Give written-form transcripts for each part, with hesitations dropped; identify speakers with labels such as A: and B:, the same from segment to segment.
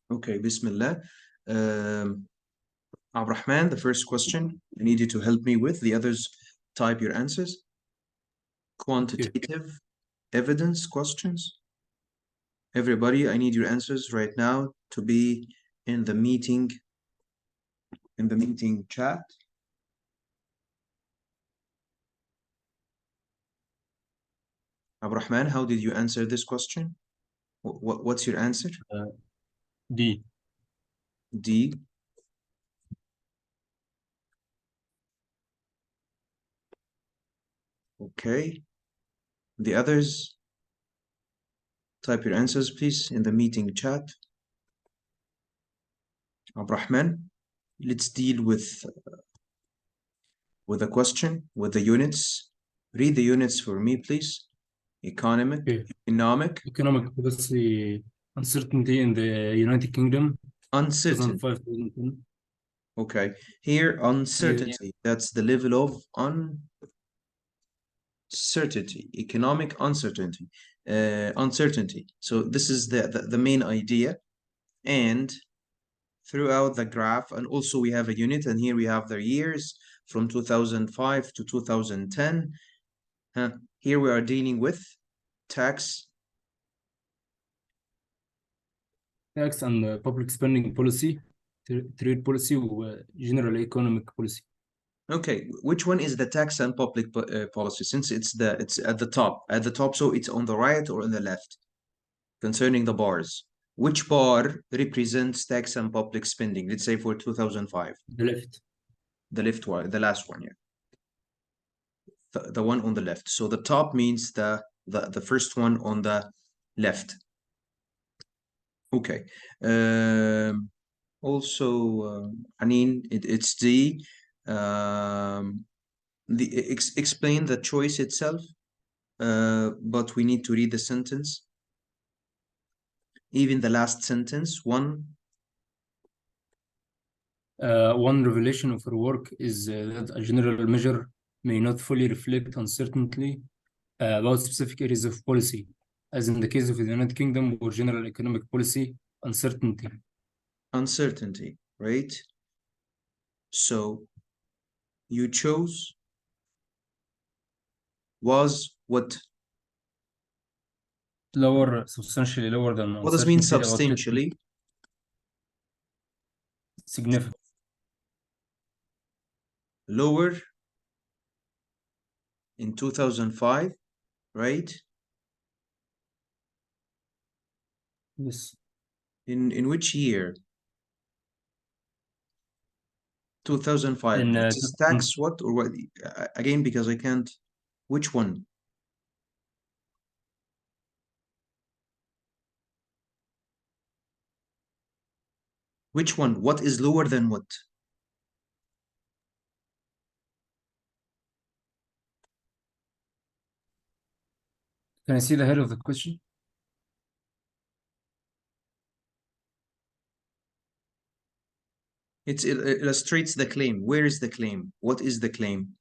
A: Okay, Bismillah. Abrahman, the first question, I need you to help me with. The others type your answers. Quantitative evidence questions. Everybody, I need your answers right now to be in the meeting chat. Abrahman, how did you answer this question? What's your answer?
B: D.
A: D. Okay. The others, type your answers, please, in the meeting chat. Abrahman, let's deal with the question, with the units. Read the units for me, please. Economic
B: policy uncertainty in the United Kingdom.
A: Uncertainty.
B: 2005-2010.
A: Okay. Here, uncertainty. That's the level of uncertainty. Economic uncertainty. Uncertainty. So this is the main idea. And throughout the graph, and also we have a unit, and here we have the years from 2005 to 2010. Here we are dealing with tax
B: and public spending policy, trade policy, general economic policy.
A: Okay, which one is the tax and public policy? Since it's at the top, so it's on the right or on the left concerning the bars. Which bar represents tax and public spending? Let's say for 2005.
B: The left.
A: The left one, the last one, yeah. The one on the left. So the top means the first one on the left. Okay. Also, I mean, it's the explain the choice itself, but we need to read the sentence. Even the last sentence, one
B: revelation of our work is that a general measure may not fully reflect uncertainty about specific areas of policy, as in the case of the United Kingdom or general economic policy uncertainty.
A: Uncertainty, right? So you chose was what?
B: Lower, substantially lower than.
A: What does mean substantially?
B: Significant.
A: Lower in 2005, right?
B: Yes.
A: In which year? 2005. It's tax what or what? Again, because I can't. Which one? Which one? What is lower than what?
B: Can I see the head of the question?
A: It illustrates the claim. Where is the claim? What is the claim?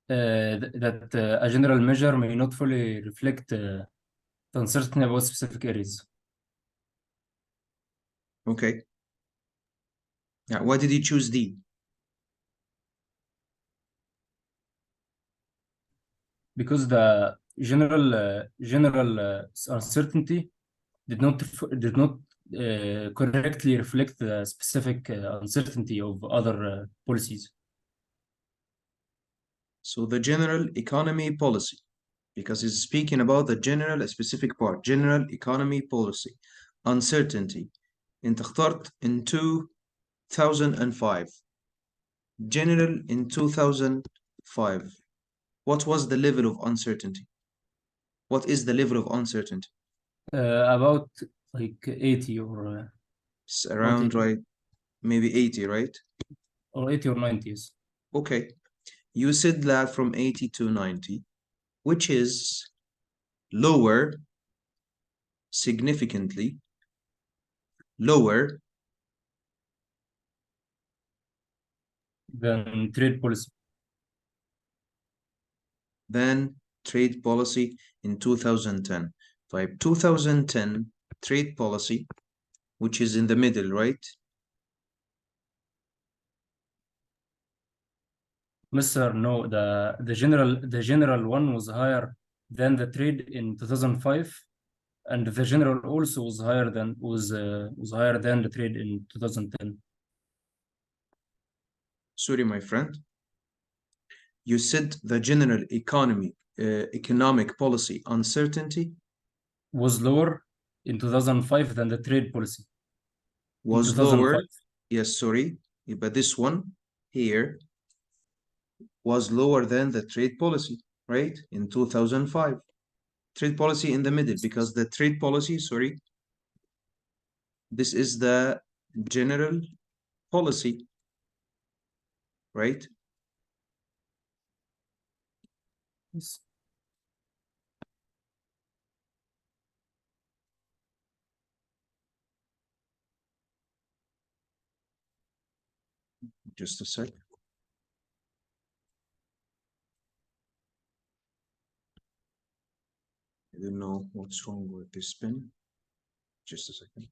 B: That a general measure may not fully reflect the uncertainty about specific areas.
A: Okay. Now, why did you choose D?
B: Because the general uncertainty did not correctly reflect the specific uncertainty of other policies.
A: So the general economy policy, because he's speaking about the general specific part, general economy policy, uncertainty. انت اخترت in 2005. General in 2005. What was the level of uncertainty? What is the level of uncertainty?
B: About like 80 or
A: around, right? Maybe 80, right?
B: Or 80 or 90, yes.
A: Okay. You said that from 80 to 90, which is lower, significantly lower
B: than trade policy.
A: Than trade policy in 2010. Type 2010 trade policy, which is in the middle, right?
B: Mr. No, the general one was higher than the trade in 2005, and the general also was higher than the trade in 2010.
A: Sorry, my friend. You said the general economic policy uncertainty
B: Was lower in 2005 than the trade policy in
A: was lower.
B: 2005.
A: Yes, sorry, but this one here was lower than the trade policy, right? In 2005. Trade policy in the middle, because the trade policy, sorry, this is the general policy, right?
B: Yes.
A: Just a sec. I don't know what's wrong with this pen. Just a second.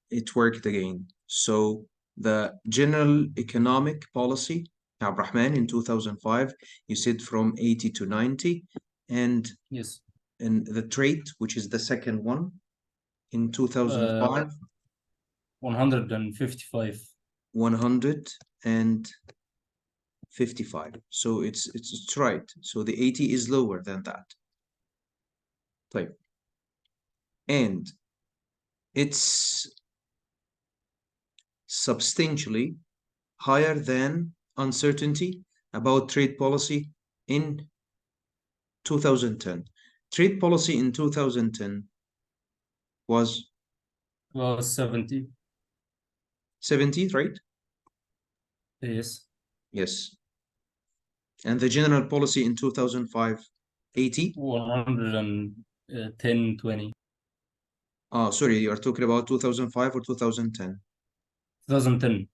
A: It worked again. So the general economic policy, Abdurrahman, in 2005, you said from 80 to 90, and
B: Yes.
A: in the trade, which is the second one, in 2005,
B: 155.
A: 155. So it's right. So the 80 is lower than that. Type. And it's substantially higher than uncertainty about trade policy in 2010. Trade policy in 2010 was
B: 70.
A: 70, right?
B: Yes.
A: Yes. And the general policy in 2005, 80?
B: 110, 20.
A: Oh, sorry, you are talking about 2005 or 2010?
B: 2010.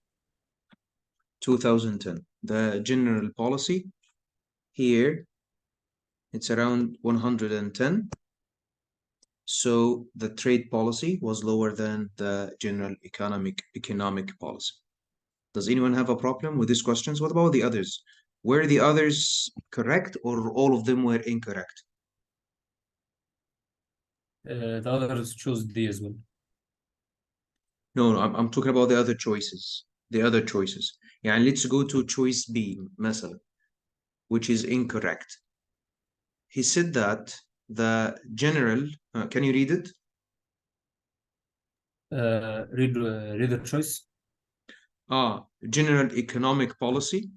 A: 2010. The general policy here, it's around 110. So the trade policy was lower than the general economic policy. Does anyone have a problem with these questions? What about the others? Were the others correct or all of them were incorrect?
B: The others chose D as well.
A: No, I'm talking about the other choices. The other choices. Yeah, and let's go to choice B, مثلا, which is incorrect. He said that the general, can you read it?
B: Read the choice.
A: General economic policy.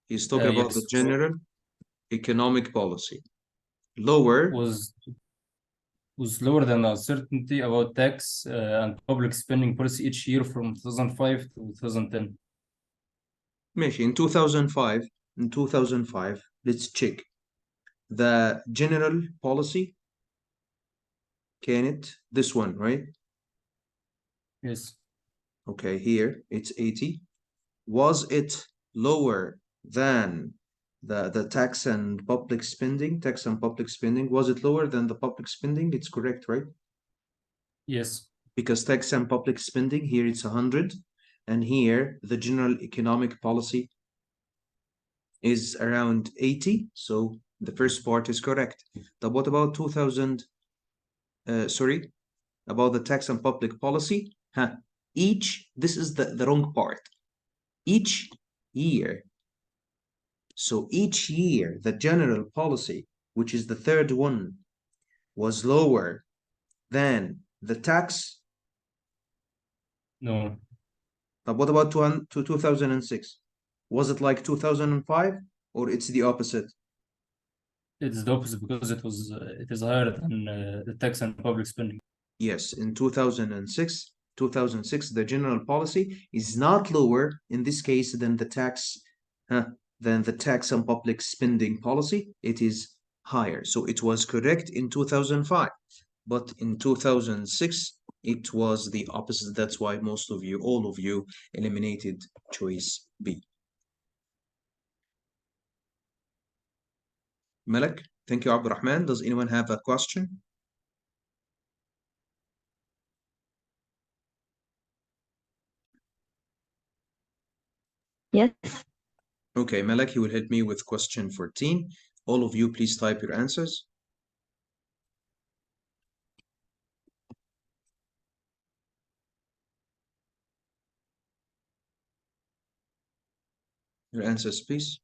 A: He's talking about the
B: Yes.
A: general economic policy. Lower
B: was lower than the uncertainty about tax and public spending policy each year from 2005 to 2010.
A: ماشي. In 2005, let's check. The general policy كانت this one, right?
B: Yes.
A: Okay, here it's 80. Was it lower than the tax and public spending? Tax and public spending, was it lower than the public spending? It's correct, right?
B: Yes.
A: Because tax and public spending, here it's 100, and here the general economic policy is around 80. So the first part is correct. But what about 2000? Sorry, about the tax and public policy? This is the wrong part. Each year. So each year, the general policy, which is the third one, was lower than the tax.
B: No.
A: But what about 2006? Was it like 2005 or it's the opposite?
B: It's the opposite because it is higher than the tax and public spending.
A: Yes, in 2006, the general policy is not lower in this case than the tax and public spending policy. It is higher. So it was correct in 2005. but in 2006 it was the opposite. That's why most of you, all of you, eliminated choice B. Malak, thank you, Abdurrahman. Does anyone have a question?
C: Yes.
A: Okay, Malak, you will help me with question 14. All of you, please type your answers. Your answers, please.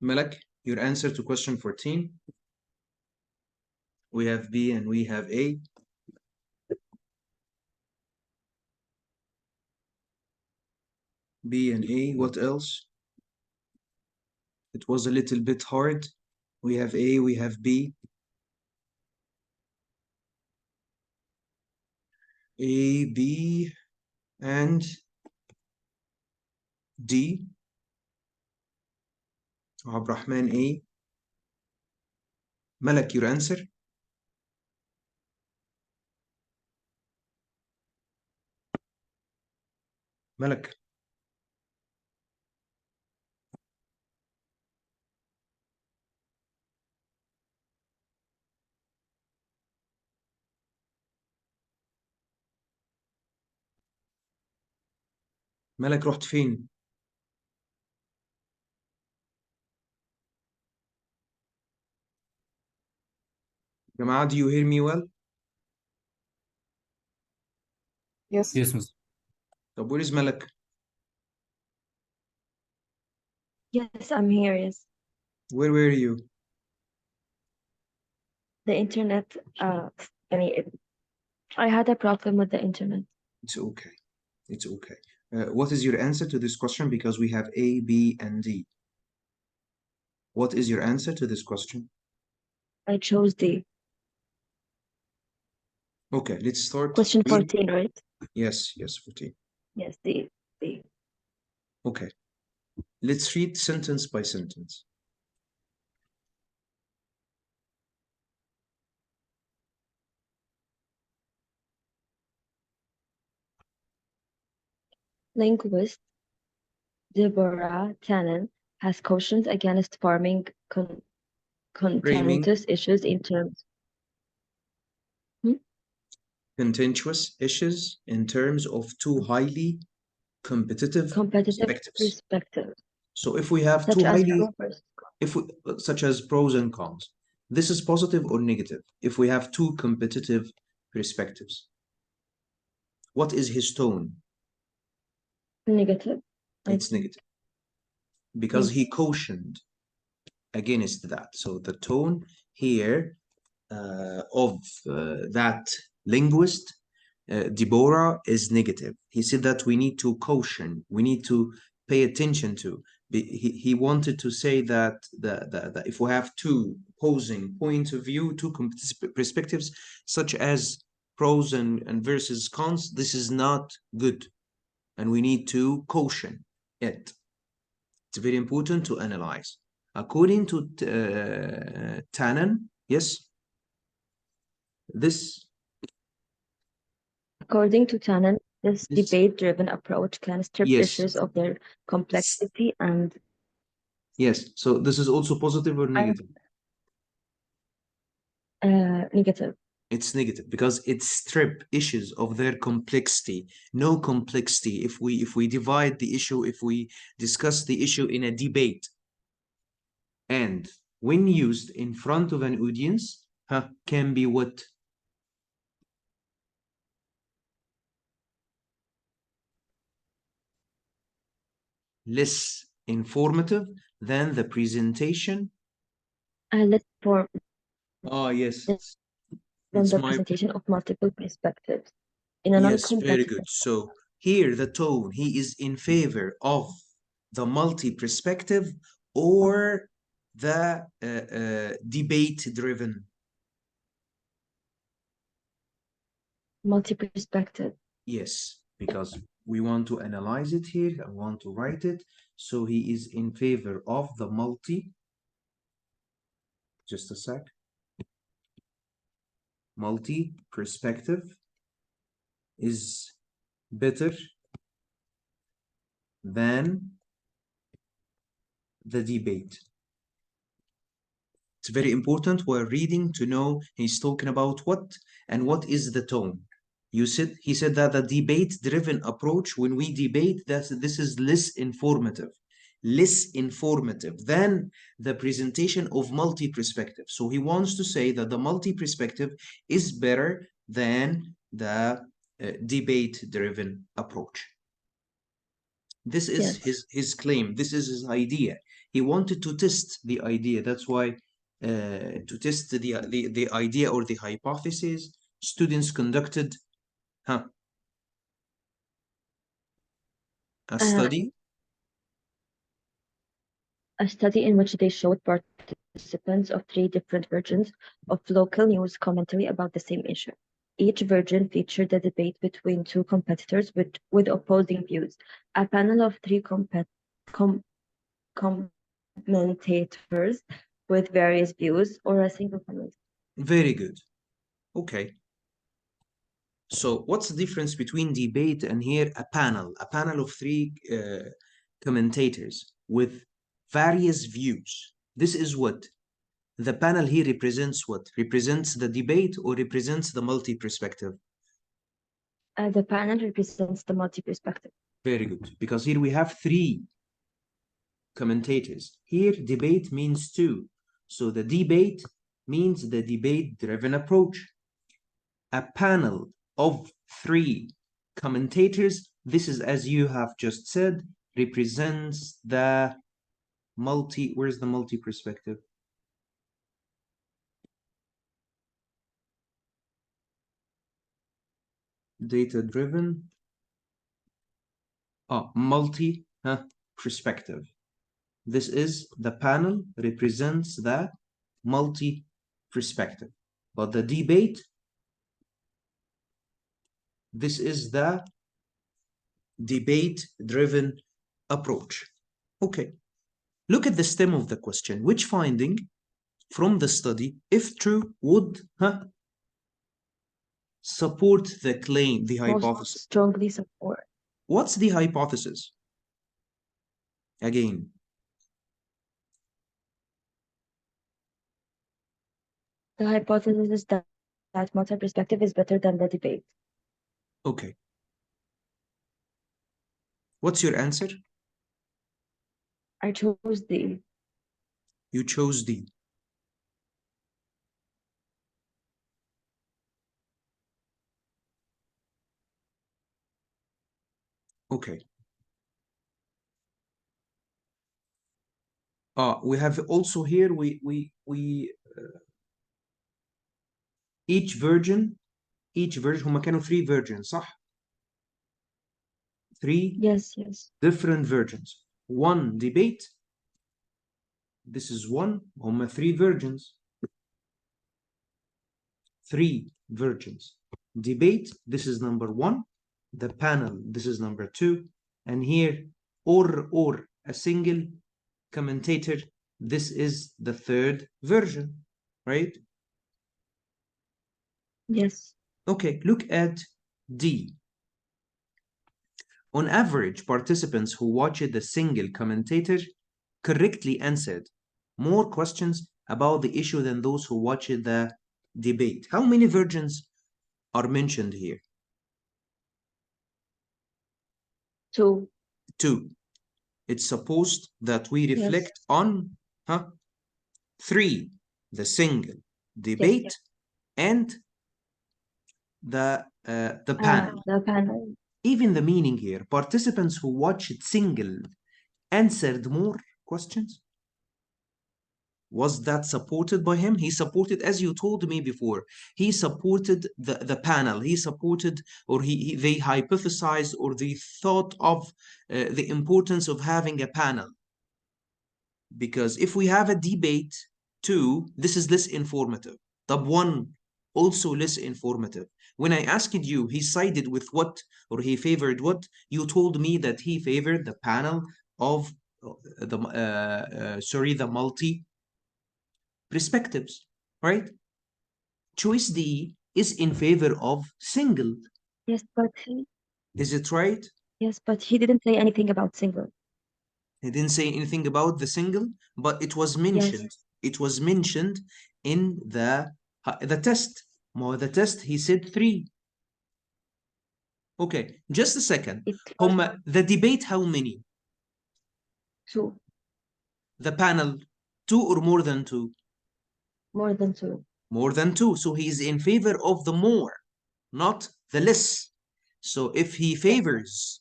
A: Malak, your answer to question 14. We have B and we have A. B and A, what else? It was a little bit hard. We have A, we have B. A, B, and D. Abdurrahman, A. Malak, your answer? Malak. مالك رحت فين؟ جماعة, do you hear me well?
C: Yes.
B: Yes, Mr.
A: طب where is مالك?
C: Yes, I'm here. Yes.
A: Where were you?
C: The internet, I had a problem with the internet.
A: It's okay. It's okay. What is your answer to this question? Because we have A, B, and D. What is your answer to this question?
C: I chose D.
A: Okay, let's start.
C: Question
A: Read.
C: 14, right?
A: Yes, 14.
C: Yes, D.
A: Okay. Let's read sentence by sentence.
C: Linguist Deborah Tannen has cautioned against farming contentious issues in terms.
A: Contentious issues in terms of two highly competitive perspectives. So if we have
C: Such
A: two
C: as
A: highly,
C: pros.
A: such as pros and cons, this is positive or negative if we have two competitive perspectives. What is his tone?
C: Negative.
A: It's negative because he cautioned against that. So the tone here of that linguist, Deborah, is negative. He said that we need to caution, we need to pay attention to. He wanted to say that if we have two opposing points of view, two perspectives, such as pros and versus cons, this is not good, and we need to caution it. It's very important to analyze. According to Tannen, yes,
C: According to Tannen, this debate-driven approach can strip issues of their complexity and.
A: Yes, so this is also positive or negative?
C: Negative.
A: It's negative because it strips issues of their complexity. No complexity. If we divide the issue, if we discuss the issue in a debate, and when used in front of an audience, can be what? Less informative than the presentation.
C: Less for.
A: Oh, yes.
C: Than the presentation of multiple perspectives. In a
A: yes, very good. So here the tone, he is in favor of the multi-perspective or the debate-driven
C: Multi-perspective.
A: Yes, because we want to analyze it here. I want to write it. So he is in favor of the multi. Just a sec. Multi-perspective is better than the debate. It's very important while reading to know he's talking about what and what is the tone. He said that the debate-driven approach, when we debate, this is less informative than the presentation of multi-perspective. So he wants to say that the multi-perspective is better than the debate-driven approach. This is his claim. This is his idea. He wanted to test the idea. That's why to test the idea or the hypothesis, students conducted a study.
C: A study in which they showed participants of 3 different versions of local news commentary about the same issue. Each version featured a debate between 2 competitors with opposing views. A panel of 3 commentators with various views, or a single commentator.
A: Very good. Okay. So what's the difference between debate and here a panel of 3 commentators with various views? This is what the panel here represents. What represents the debate or represents the multi-perspective?
C: The panel represents the multi-perspective.
A: Very good, because here we have 3 commentators. Here debate means 2, so the debate means the debate-driven approach. A panel of 3 commentators, this is, as you have just said, represents the where's the multi-perspective? Data-driven, multi-perspective. This is the panel represents the multi-perspective, but the debate, this is the debate-driven approach. Okay, look at the stem of the question. Which finding from the study, if true, would support the claim, the hypothesis?
C: Strongly support.
A: What's the hypothesis? Again.
C: The hypothesis is that multi-perspective is better than the debate.
A: Okay. What's your answer?
C: I chose D.
A: You chose D. Okay. We have also here, each version هما كانوا 3 versions صح؟ 3 different versions. 1 debate. This is 1. هما 3 versions. 3 versions. Debate. This is number 1. The panel. This is number 2. And here, or a single commentator. This is the 3rd version, right?
C: Yes.
A: Okay, look at D. On average, participants who watched the single commentator correctly answered more questions about the issue than those who watched the debate. How many versions are mentioned here?
C: 2.
A: 2. It's supposed that we reflect on 3, the single debate and the panel.
C: The panel.
A: Even the meaning here, participants who watched single answered more questions. Was that supported by him? He supported, as you told me before, he supported the panel. He supported, or they hypothesized, or they thought of the importance of having a panel. Because if we have a debate too, this is less informative. Tab 1 also less informative. When I asked you, he sided with what or he favored what, you told me that he favored the panel of the multi perspectives, right? Choice D is in favor of single.
C: Yes, but
A: Is it right?
C: yes, but he didn't say anything about single.
A: He didn't say anything about the single, but it was mentioned.
C: Yes.
A: It was mentioned in the test. More the test, he said 3. Okay, just a second.
C: It was
A: The debate, how many?
C: 2.
A: The panel, 2 or more than 2?
C: More than 2.
A: More than 2. So he is in favor of the more, not the less. So if he favors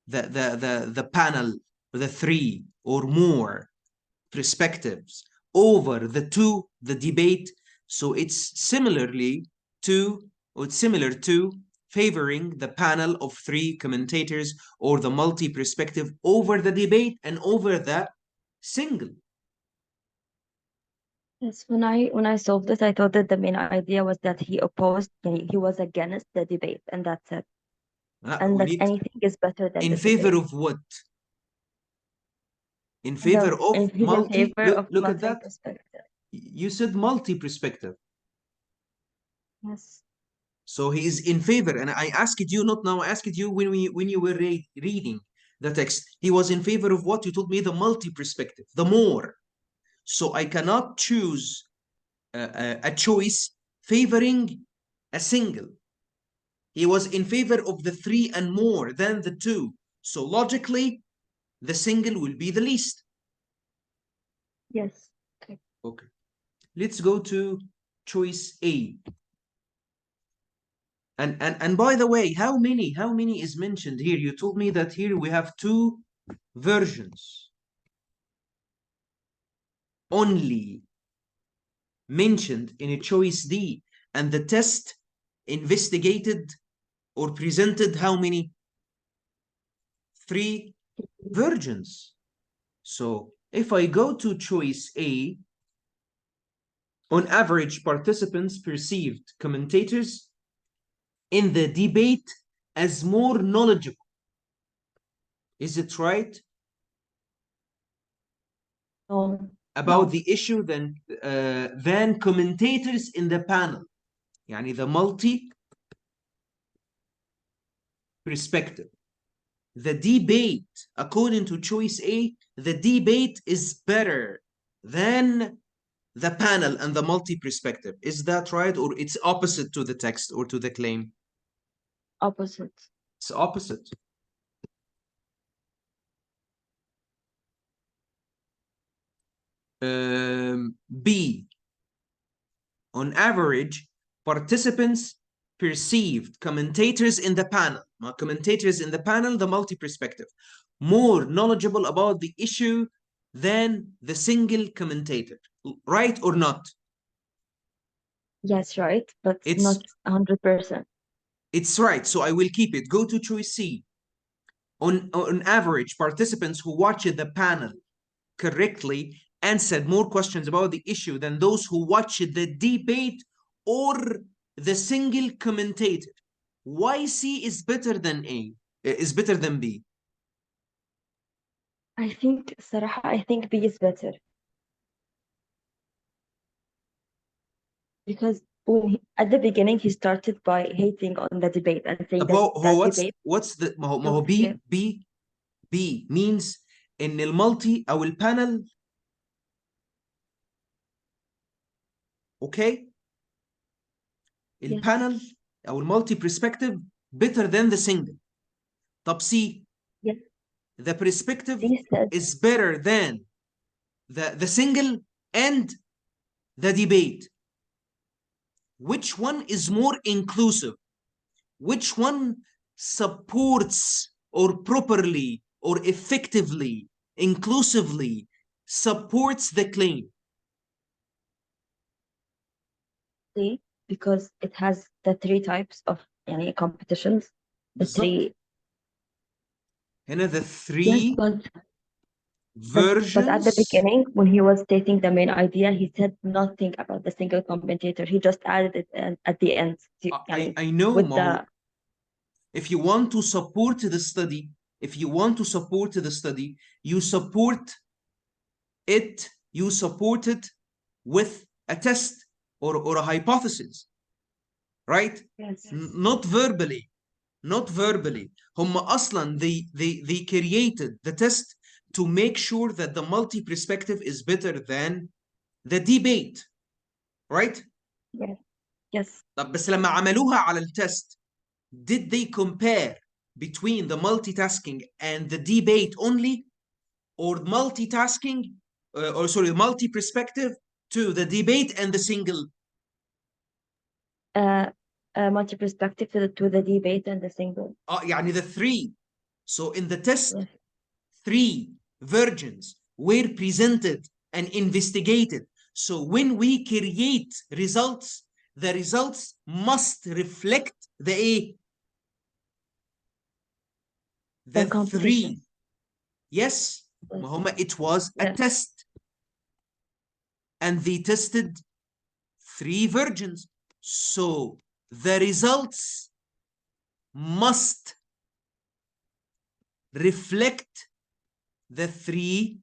A: the panel, the 3 or more perspectives over the 2, the debate, so it's similar to favoring the panel of 3 commentators or the multi-perspective over the debate and over the single.
C: Yes, when I solved it, I thought that the main idea was that he was against the debate, and that's it. And that anything is better than
A: in
C: the
A: favor
C: debate.
A: of what? In favor of
C: he's
A: multi.
C: in favor of
A: Look at that.
C: multi-perspective.
A: You said multi-perspective.
C: Yes.
A: So he is in favor, and I asked you, not now, I asked you when you were reading the text, he was in favor of what? You told me the multi-perspective, the more. So I cannot choose a choice favoring a single. He was in favor of the 3 and more than the 2. So logically, the single will be the least.
C: Yes. Okay.
A: Okay. Let's go to choice A. And by the way, how many is mentioned here? You told me that here we have 2 versions only mentioned in a choice D, and the test investigated or presented how many? 3 versions. So if I go to choice A, on average, participants perceived commentators in the debate as more knowledgeable. Is it right? About the issue than commentators in the panel. يعني the multi perspective. The debate, according to choice A, the debate is better than the panel and the multi perspective. Is that right? Or it's opposite to the text or to the claim?
C: Opposite.
A: It's opposite. B. On average, participants perceived commentators in the panel, the multi-perspective, more knowledgeable about the issue than the single commentator. Right or not?
C: Yes, right, but it's not 100%.
A: It's right, so I will keep it. Go to choice C. On average, participants who watched the panel correctly answered more questions about the issue than those who watched the debate or the single commentator. Why C is better than A? Is better than B?
C: I think B is better. Because at the beginning he started by hating on the debate and saying
A: what's the B means in المالتي أو البانل. Okay, البانل أو المالتي perspective better than the single. طب C, the perspective is better than the single and the debate. Which one is more inclusive? Which one supports or properly or effectively, inclusively supports the claim?
C: C, because it has the 3 types of competitions. The 3.
A: هنا the 3.
C: But at the
A: versions.
C: beginning, when he was stating the main idea, he said nothing about the single commentator. He just added it at the end.
A: I know,
C: with
A: ما هو
C: the
A: if you want to support the study, you support it with a test or a hypothesis, right?
C: yes.
A: Not verbally. هم اصلا they created the test to make sure that the multi-perspective is better than the debate, right?
C: Yes. Yes.
A: طب بس لما عملوها على التست, did they compare between the multitasking and the debate only, or multitasking or sorry, multi-perspective to the debate and the single?
C: Multi-perspective to the debate and the single.
A: يعني the three. So in the test,
C: Yes.
A: 3 versions were presented and investigated. So when we create results, the results must reflect the
C: competition.
A: 3. Yes,
C: Yes.
A: it was a
C: Yes.
A: test. And they tested 3 versions. So the results must reflect the 3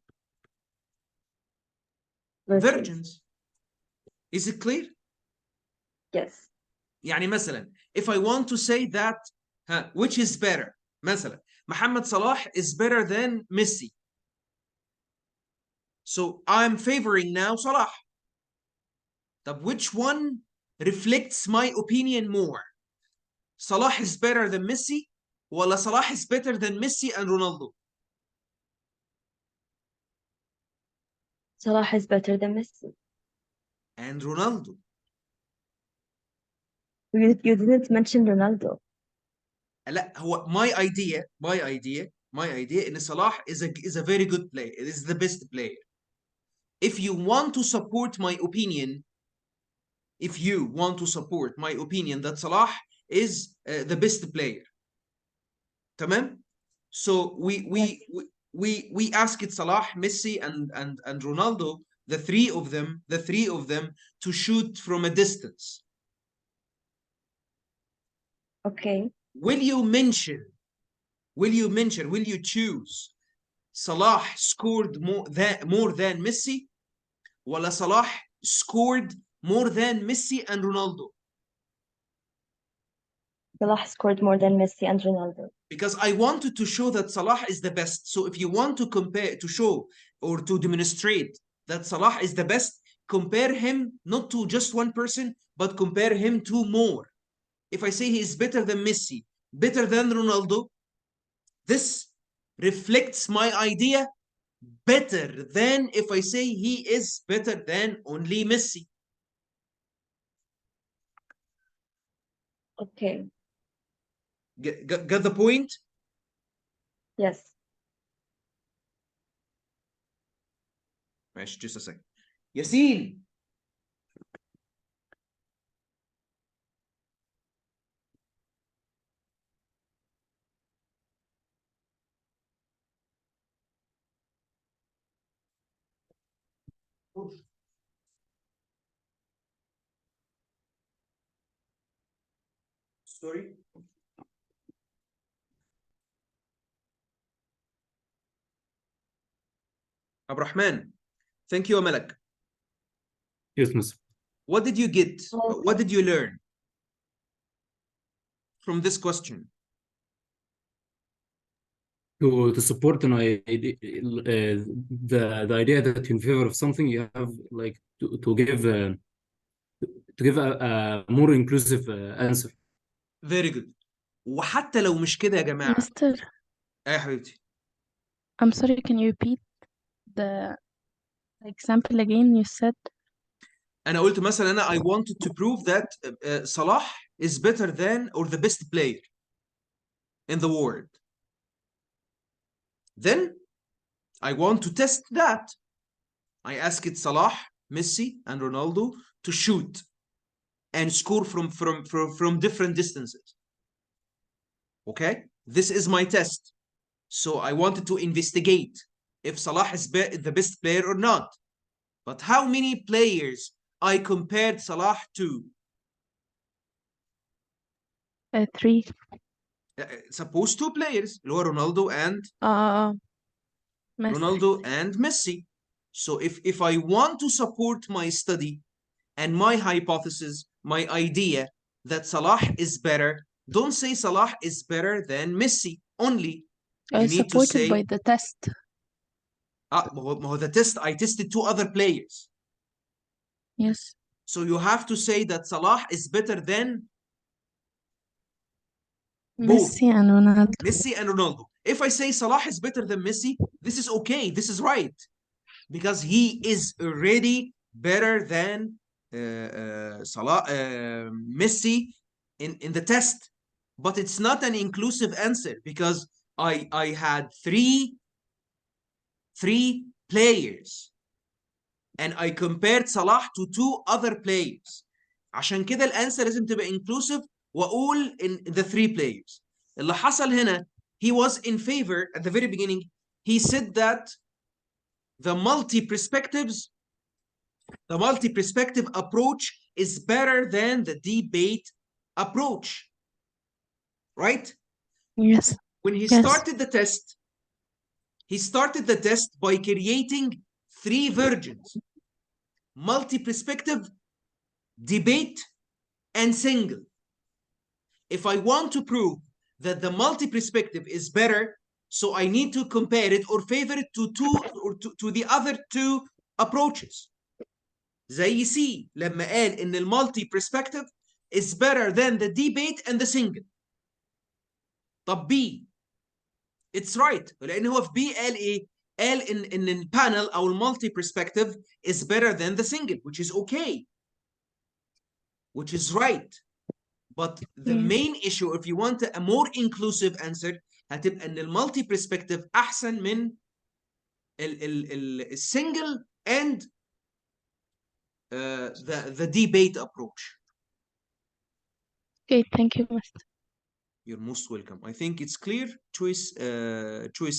A: versions. Is it clear?
C: Yes.
A: يعني مثلا if I want to say that which is better, مثلا Mohamed Salah is better than Messi, so I'm favoring now Salah. طب which one reflects my opinion more? Salah is better than Messi ولا Salah is better than Messi and Ronaldo?
C: Salah is better than Messi.
A: And Ronaldo.
C: You didn't mention Ronaldo.
A: لا, هو my idea ان Salah is a very good player. It is the best player. If you want to support my opinion, that Salah is the best player, تمام? So we asked Salah, Messi, and Ronaldo, the three of them, to shoot from a distance.
C: Okay.
A: Will you choose Salah scored more than Messi, ولا Salah scored more than Messi and Ronaldo?
C: Salah scored more than Messi and Ronaldo.
A: Because I wanted to show that Salah is the best. So if you want to compare, to show or to demonstrate that Salah is the best, compare him not to just one person, but compare him to more. If I say he is better than Messi, better than Ronaldo, this reflects my idea better than if I say he is better than only Messi.
C: Okay.
A: Get the point?
C: Yes.
A: ماشي, just a second. Yassine. Sorry. Abrahman, thank you, Malak.
B: Yes, Miss.
A: What did you get?
C: Okay.
A: What did you learn from this question?
B: To support an idea, the idea that in favor of something, you have like to give a more inclusive answer.
A: Very good. وحتى لو مش كده يا جماعة.
D: Mister,
A: يا حبيبتي.
D: I'm sorry, can you repeat the example again you said?
A: أنا قلت مثلا أنا I wanted to prove that Salah is better than or the best player in the world. Then I want to test that. I asked Salah, Messi, and Ronaldo to shoot and score from different distances. Okay, this is my test. So I wanted to investigate if Salah is the best player or not. But how many players I compared Salah to?
D: 3.
A: Suppose 2 players اللي هو رونالدو and
D: Messi.
A: Ronaldo and Messi. So if I want to support my study and my hypothesis, my idea that Salah is better, don't say Salah is better than Messi only. You need to
D: Supported
A: say
D: by the test.
A: ما هو the test, I tested 2 other players.
D: Yes.
A: So you have to say that Salah is better than both
D: Messi and Ronaldo.
A: Messi and Ronaldo. If I say Salah is better than Messi, this is okay. This is right. Because he is already better than Messi in the test. But it's not an inclusive answer because I had three players and I compared Salah to 2 other players. عشان كده الانسر لازم تبقى inclusive واقول in the 3 players. اللي حصل هنا, he was in favor at the very beginning. He said that the multi-perspective approach is better than the debate approach. Right?
D: Yes.
A: When he
D: Yes.
A: started the test, he started the test by creating 3 versions: multi-perspective, debate, and single. If I want to prove that the multi-perspective is better, so I need to compare it or favor it to the other 2 approaches. زي C لما قال إن multi-perspective is better than the debate and the single. طب B, it's right, لأن هو في B قال إيه؟ قال إن البانل أو multi-perspective is better than the single, which is okay, which is right. But the main issue, if you want a more inclusive answer, هتبقى ان المالتي برسبكتيف احسن من السنجل and the debate approach.
D: Okay, thank you, Master.
A: You're most welcome. I think it's clear. Choice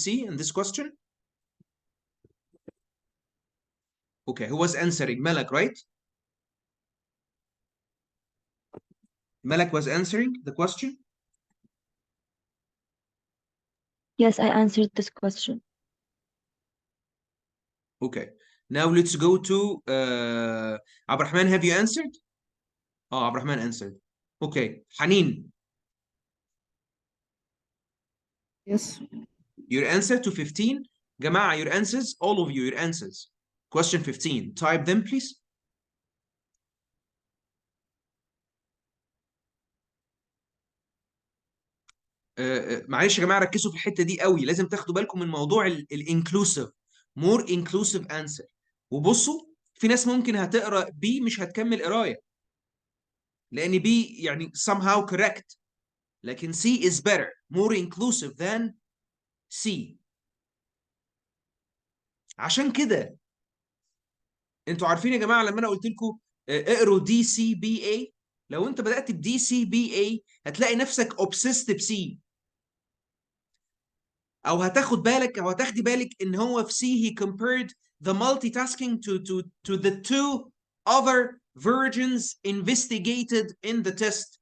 A: C in this question. Okay, who was answering? Malak, right? Malak was answering the question.
C: Yes, I answered this question.
A: Okay, now let's go to Abrahman. Have you answered? Oh, Abrahman answered. Okay, Hanin.
E: Yes.
A: Your answer to 15. Jama'a, your answers, all of you, your answers. Question 15. Type them, please. معلش يا جماعه ركزوا في الحته دي قوي، لازم تاخدوا بالكم من موضوع الانكلوسيف، مور انكلوسيف انسر. وبصوا في ناس ممكن هتقرا بي مش هتكمل قرايه لان بي يعني somehow correct، لكن C is better, more inclusive than C. عشان كده انتوا عارفين يا جماعه لما انا قلت لكم اقروا دي سي بي اي، لو انت بدات بدي سي بي اي هتلاقي نفسك obsessed بسي، او هتاخد بالك او هتاخدي بالك ان هو في سي he compared the multitasking to the 2 other versions investigated in the test.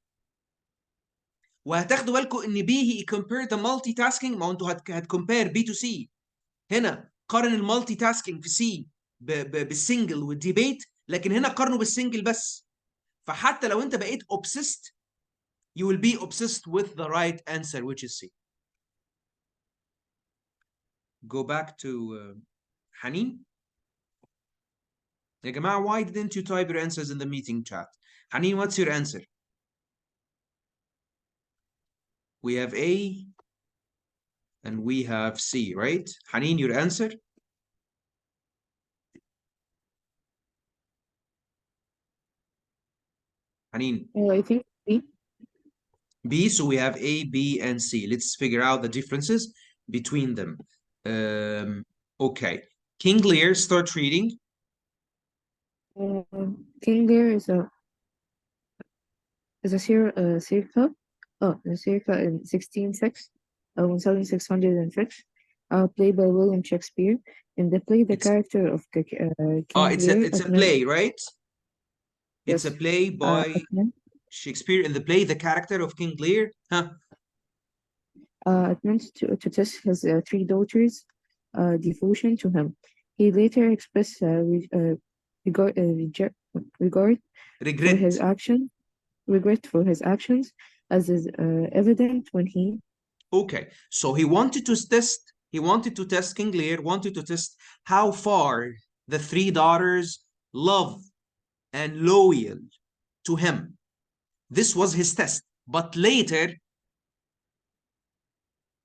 A: وهتاخدوا بالكم ان بي he compared the multitasking، ما انتوا هتكمبير بي تو سي، هنا قارن المالتي تاسكينج في سي بالسنجل والديبيت، لكن هنا قارنه بالسنجل بس. فحتى لو انت بقيت obsessed you will be obsessed with the right answer which is C. Go back to Hanin. يا جماعة, why didn't you type your answers in the meeting chat? Hanin, what's your answer? We have A and we have C, right? Hanin, your answer? Hanin.
E: I think B.
A: B, so we have A, B, and C. Let's figure out the differences between them. Okay. King Lear, start reading.
E: King Lear is a circa in 1606, 1606, played by William Shakespeare. In the play, the
A: It's
E: character of King
A: it's
E: Lear
A: a play, right? It's a
E: yes,
A: play by
E: Edmund,
A: Shakespeare. In the play, the character of King Lear,
E: Edmund to test his three daughters' devotion to him. He later expressed regard, regard for his
A: regret.
E: regret for his actions, as is evident when he
A: Okay, so he wanted to test King Lear, wanted to test how far the three daughters love and loyal to him. This was his test. But later,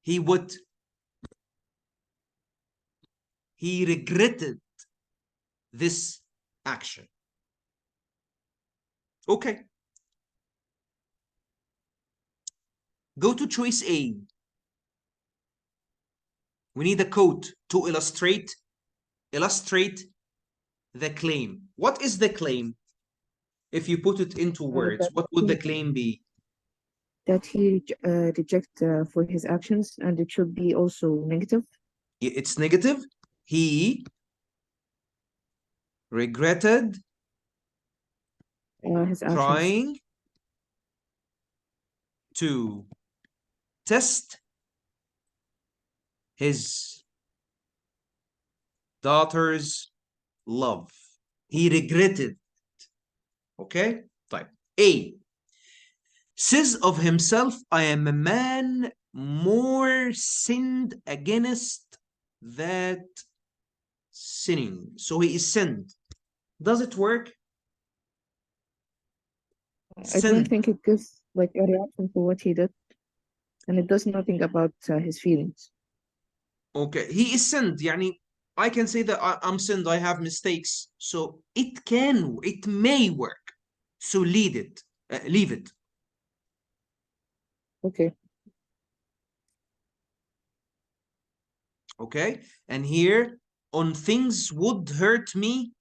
A: he regretted this action. Okay. Go to choice A. We need a quote to illustrate the claim. What is the claim? If you put it into words, what would the claim be?
E: that he reject for his actions, and it should be also negative.
A: It's negative. He regretted
E: His actions.
A: trying to test his daughter's love. He regretted. Okay? طيب. A. Says of himself, I am a man more sinned against that sinning. So he is sinned. Does it work?
E: I don't think it gives like a reaction to what he did, and it does nothing about his feelings.
A: Okay, he is sinned. يعني I can say that I'm sinned, I have mistakes. So it may work. So leave it.
E: Okay.
A: Okay, and here on things would hurt me,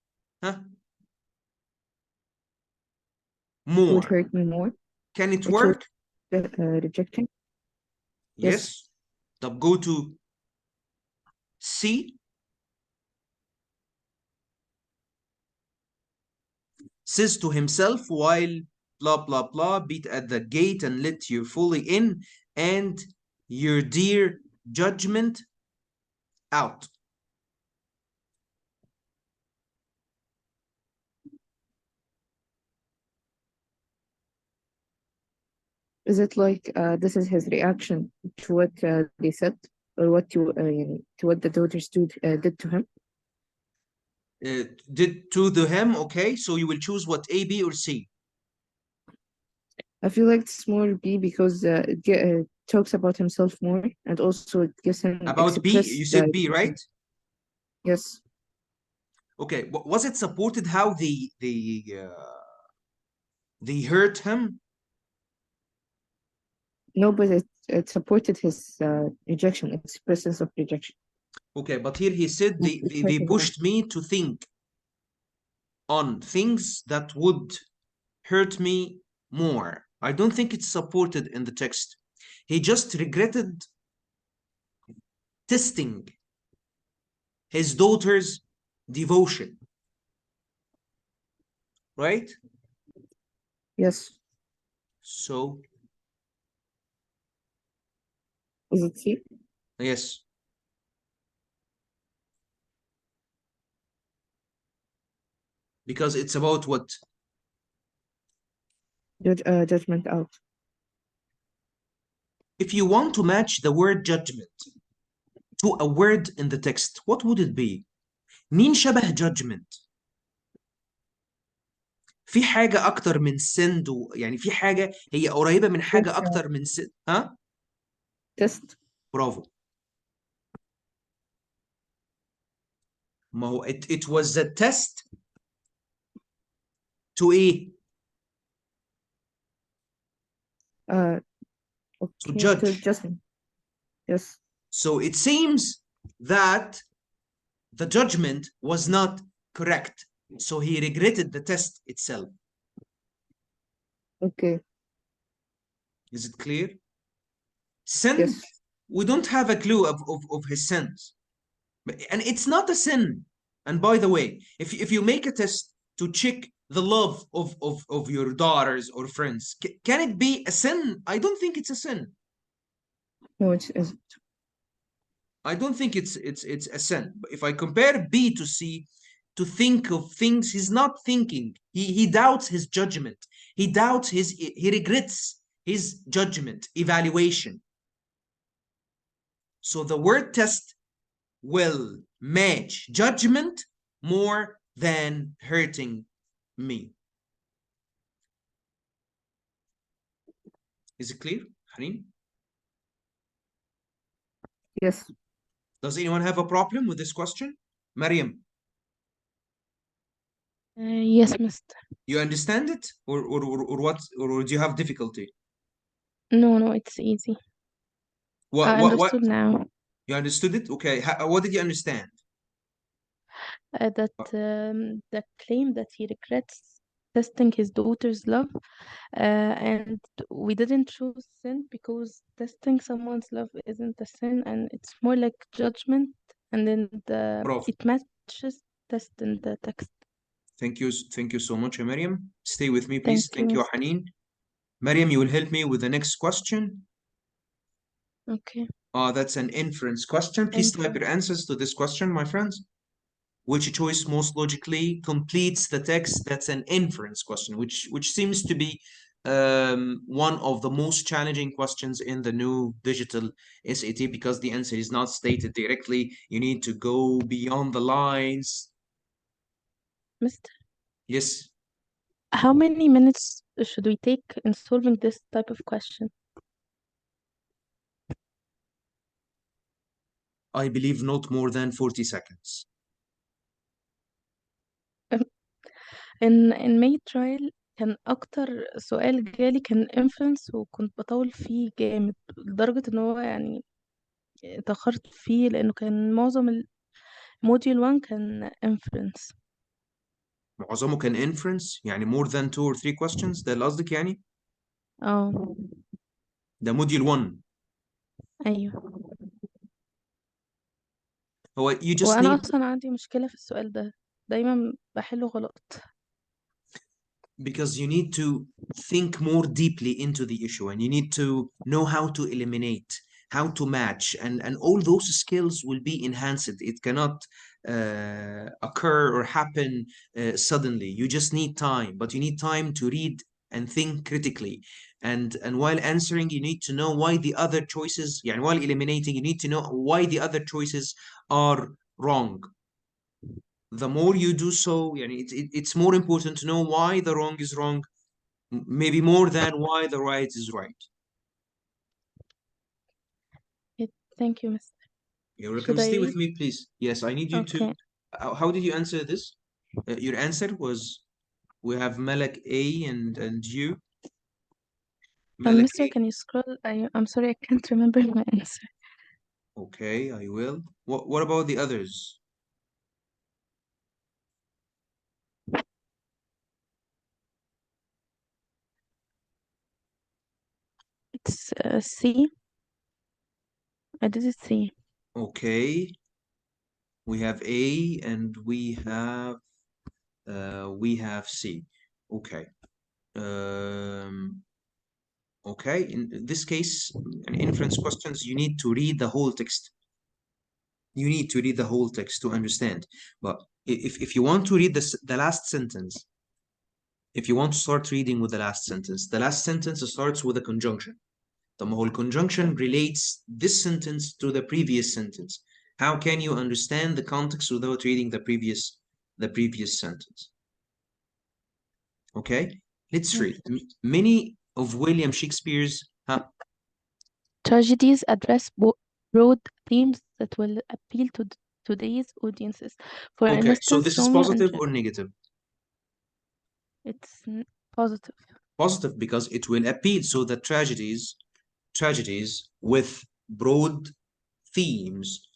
A: more.
E: Would hurt me more.
A: Can it work?
E: Rejecting.
A: Yes. طب go to C. Says to himself while blah blah blah, beat at the gate and let you fully in, and your dear judgment out.
E: Is it like this is his reaction to what they said, or what to what the daughters did to him?
A: Did to the him. Okay, so you will choose what, A, B, or C?
E: I feel like it's more B because it talks about himself more, and also it gives him
A: about B. You said B, right?
E: Yes.
A: Okay, was it supported how they hurt him?
E: No, but it supported his rejection, expressions of rejection.
A: Okay, but here he said they pushed me to think on things that would hurt me more. I don't think it's supported in the text. He just regretted testing his daughter's devotion. Right?
E: Yes.
A: So
E: is it C?
A: Yes. Because it's about what?
E: Judgment out.
A: If you want to match the word judgment to a word in the text, what would it be? مين شبه judgment؟ في حاجة أكتر من send يعني في حاجة هي قريبة من حاجة أكتر من send. ها؟
E: Test.
A: برافو. ما هو it was a test to إيه؟
E: Okay,
A: to judge.
E: to judgment. Yes.
A: So it seems that the judgment was not correct. So he regretted the test itself.
E: Okay.
A: Is it clear? Send
E: Yes.
A: we don't have a clue of his sins. And it's not a sin. And by the way, if you make a test to check the love of your daughters or friends, can it be a sin? I don't think it's a sin.
E: No, it isn't.
A: I don't think it's a sin. But if I compare B to C, to think of things he's not thinking, he doubts his judgment. He regrets his judgment, evaluation. So the word test will match judgment more than hurting me. Is it clear, Haneen?
E: Yes.
A: Does anyone have a problem with this question? Mariam,
D: Yes, Mister.
A: you understand it? Or what? Or do you have difficulty?
D: No, it's easy. I
A: What
D: understood now.
A: You understood it? Okay. What did you understand?
D: That the claim that he regrets testing his daughter's love, and we didn't choose sin because testing someone's love isn't a sin, and it's more like judgment, and then
A: Bravo.
D: it matches test in the text.
A: Thank you so much, Mariam. Stay with me, please.
D: Thank you,
A: Thank you, Haneen. Mariam, you will help me with the next question.
D: Okay.
A: That's an inference question. Please type your answers to this question, my friends. Which choice most logically completes the text? That's an inference question, which seems to be one of the most challenging questions in the new digital SAT, because the answer is not stated directly. You need to go beyond the lines.
D: Mister,
A: Yes.
D: how many minutes should we take in solving this type of question?
A: I believe not more than 40 seconds.
D: in May trial كان أكتر سؤال جالي كان inference، وكنت بطول فيه جامد لدرجة إن هو يعني اتأخرت فيه لأنه كان معظم الموديول 1 كان inference.
A: معظمه كان inference، يعني more than 2 or 3 questions، ده اللي قصدك يعني؟ ده موديول 1.
D: أيوه.
A: هو you just
D: وأنا
A: need
D: أصلا عندي مشكلة في السؤال ده، دايما بحله غلط.
A: because you need to think more deeply into the issue, and you need to know how to eliminate, how to match, and all those skills will be enhanced. It cannot occur or happen suddenly. You just need time, but you need time to read and think critically, and while answering you need to know why the other choices, يعني while eliminating you need to know why the other choices are wrong. The more you do so, it's more important to know why the wrong is wrong, maybe more than why the right is right.
D: Thank you, Mr.
A: You're welcome. Stay with me, please. Yes, I need you to. How did you answer this? Your answer was, we have Malak A and you. Malak
D: Mr.
A: A.
D: Can you scroll? I'm sorry, I can't remember my answer.
A: Okay, I will. What about the others?
D: It's C. I did it C.
A: Okay. We have A and we have C. Okay. Okay, in this case, in inference questions, you need to read the whole text. You need to read the whole text to understand. But if you want to read the last sentence, if you want to start reading with the last sentence starts with a conjunction. The whole conjunction relates this sentence to the previous sentence. How can you understand the context without reading the previous sentence? Okay, let's read. Many of William Shakespeare's
D: tragedies address broad themes that will appeal to today's audiences. For
A: okay,
D: instance,
A: so this is
D: Romeo
A: positive
D: and
A: or negative?
D: It's positive.
A: Positive, because it will appeal. So the tragedies with broad themes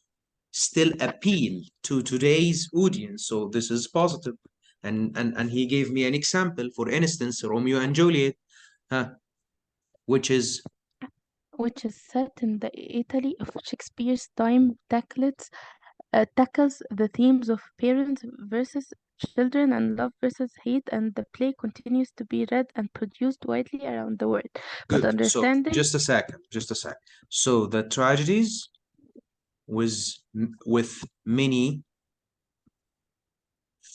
A: still appeal to today's audience. So this is positive. And he gave me an example. For instance, Romeo and Juliet, which is
D: which is set in the Italy of Shakespeare's time, tackles the themes of parents versus children and love versus hate, and the play continues to be read and produced widely around the world. But
A: Good. So
D: understanding
A: just a second. So the tragedies with many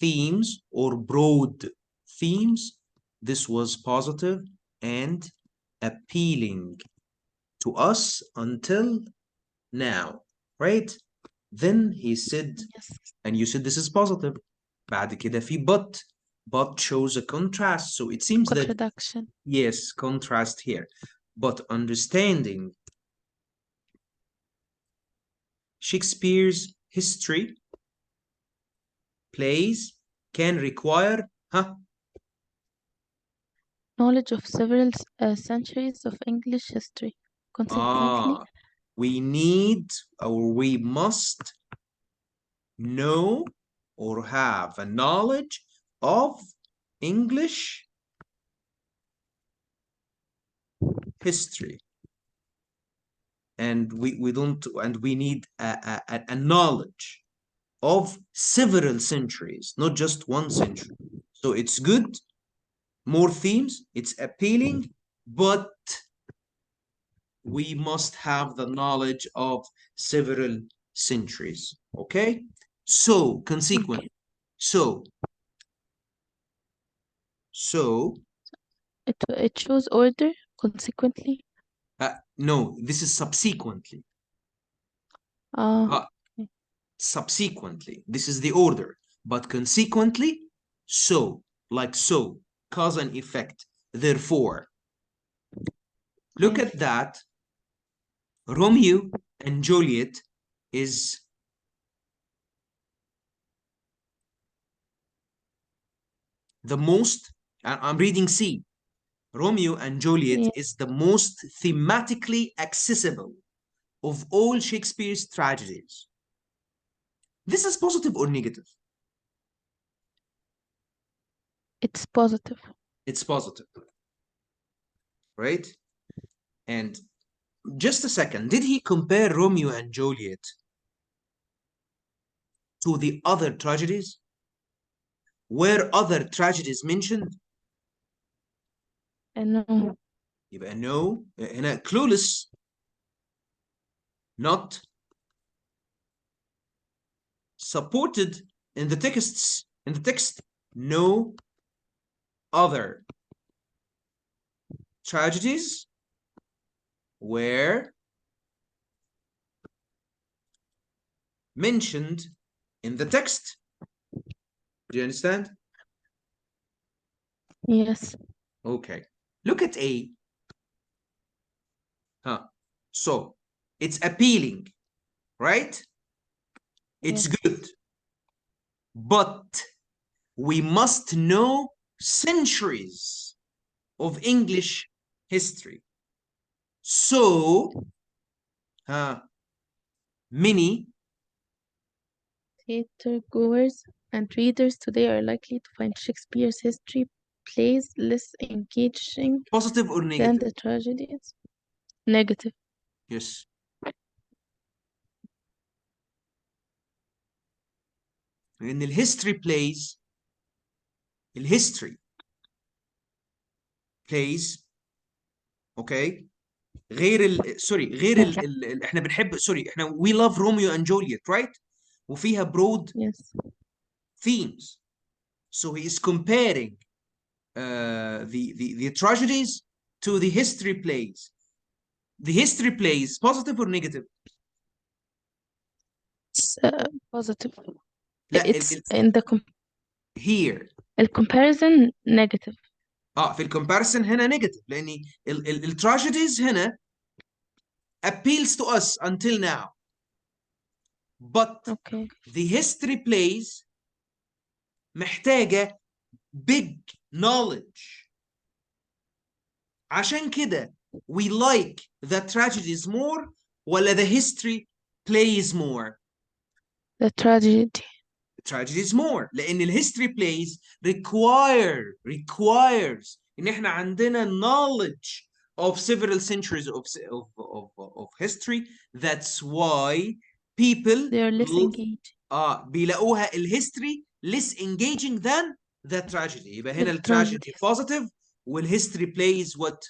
A: themes or broad themes, this was positive and appealing to us until now, right? Then he said,
D: yes,
A: and you said this is positive. بعد كده في but shows a contrast. So it seems that
D: contradiction.
A: yes, contrast here. But understanding Shakespeare's history plays can require
D: Knowledge of several centuries of English history. Consequently,
A: we need or we must know or have a knowledge of English history, and we need a knowledge of several centuries, not just one century. So it's good, more themes, it's appealing, but we must have the knowledge of several centuries. Okay, so consequently, so
D: it shows order. Consequently,
A: no, this is subsequently. Subsequently, this is the order, but consequently, so, like so, cause and effect. Therefore, look at that. Romeo and Juliet is the most, I'm reading C. Romeo and Juliet is the most thematically accessible of all Shakespeare's tragedies. This is positive or negative?
D: It's positive.
A: It's positive, right? And just a second, did he compare Romeo and Juliet to the other tragedies? Were other tragedies mentioned?
D: No.
A: يبقى no. هنا clueless, not supported in the texts. In the text, no other tragedies were mentioned in the text. Do you understand?
D: Yes.
A: Okay. Look at A. So it's appealing, right? It's good. But we must know centuries of English history. So many
D: theater goers and readers today are likely to find Shakespeare's history plays less engaging
A: positive or
D: than
A: negative?
D: the tragedies. Negative.
A: Yes. In the history plays, okay, احنا بنحب احنا we love Romeo and Juliet, right? وفيها broad themes. So he is comparing the tragedies to the history plays. The history plays, positive or negative?
D: It's positive.
A: لا,
D: it's in the
A: here.
D: الcomparison negative.
A: في الكومباريسون هنا negative لأن التراجيديز هنا appeals to us until now. But the history plays محتاجة big knowledge. عشان كده we like the tragedies more ولا the history plays more?
D: The
A: tragedies more لأن الhistory plays requires إن إحنا عندنا knowledge of several centuries of history. That's why people
D: They are less engaged.
A: بيلاقوها الهيستوري less engaging than the tragedy. يبقى هنا
D: The
A: التراجيدي
D: tragedy.
A: positive والhistory plays what?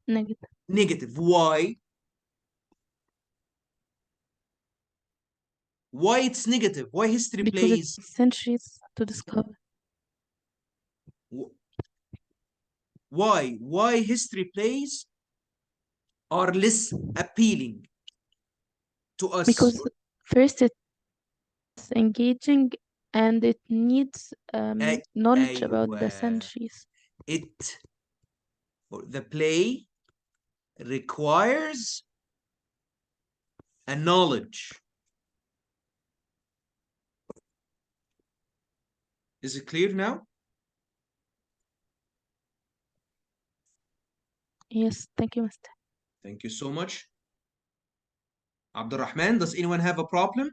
D: Negative.
A: Negative. Why? Why it's negative? Why history
D: Because it
A: plays?
D: takes centuries to discover.
A: Why history plays are less appealing to us?
D: Because first it's engaging and it needs knowledge about the centuries.
A: The play requires a knowledge. Is it clear now?
D: Yes, thank you, Master.
A: Thank you so much. Abdurrahman, does anyone have a problem?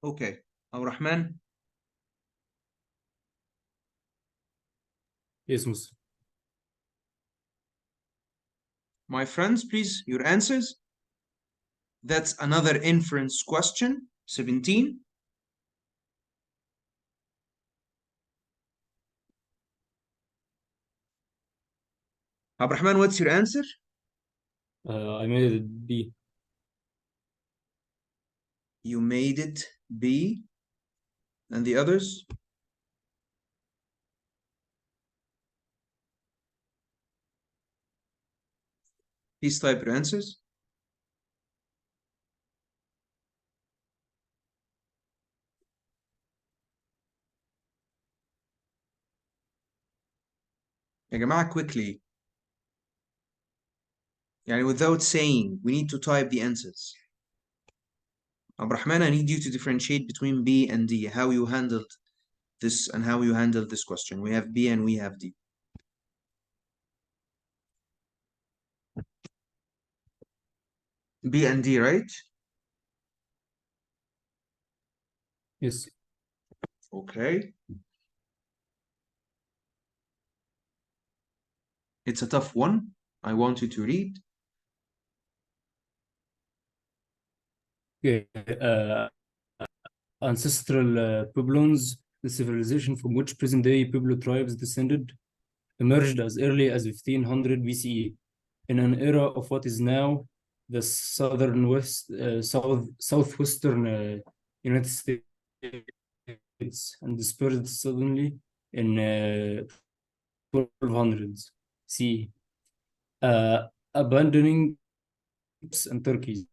A: Okay, Abdurrahman.
B: Yes, Musa.
A: My friends, please, your answers. That's another inference question, 17. Abdurrahman, what's your answer?
B: I made it B.
A: You made it B. And the others? Please type your answers. يا جماعة quickly. يعني without saying, we need to type the answers. Abdurrahman, I need you to differentiate between B and D, how you handled this and how you handled this question. We have B and we have D. B and D, right?
B: Yes.
A: Okay. It's a tough one. I want you to read.
B: Okay. Ancestral Puebloans, the civilization from which present-day Pueblo tribes descended, emerged as early as 1500 BCE in an era of what is now the southwestern United States, and dispersed suddenly in 1200s CE, abandoning and Turkeys.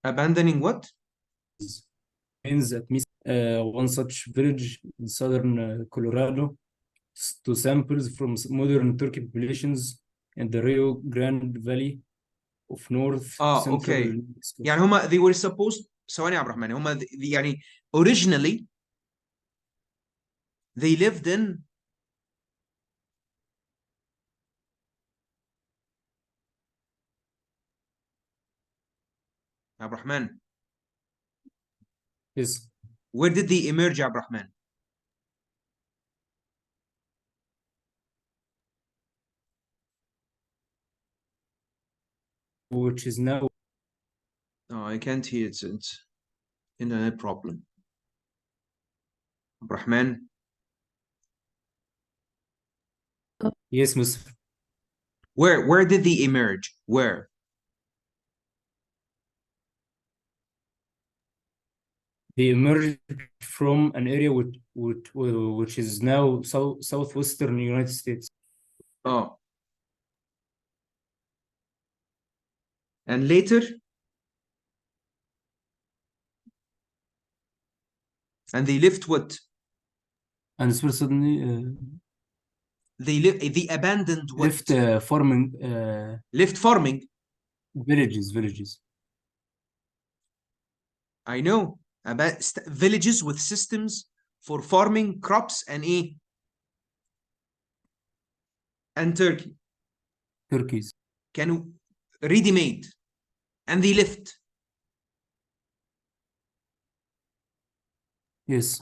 A: Abandoning what?
B: Means at least one such village in southern Colorado to samples from modern Turkey populations in the Rio Grande Valley of North Central
A: okay.
B: Mexico.
A: يعني هما they were supposed ثواني يا عبد الرحمن هما يعني originally they lived in عبد الرحمن.
B: Yes.
A: Where did they emerge, عبد الرحمن?
B: Which is now.
A: Oh, I can't hear it. It's internet problem. عبد الرحمن.
B: Yes, Mr.
A: Where did they emerge? Where?
B: They emerged from an area which is now southwestern United States.
A: Oh. And later? And they lived what?
B: And suddenly
A: they abandoned what?
B: Left farming.
A: Left farming.
B: Villages.
A: I know. Villages with systems for farming crops and and turkey.
B: Turkeys.
A: ready-made and they left.
B: Yes.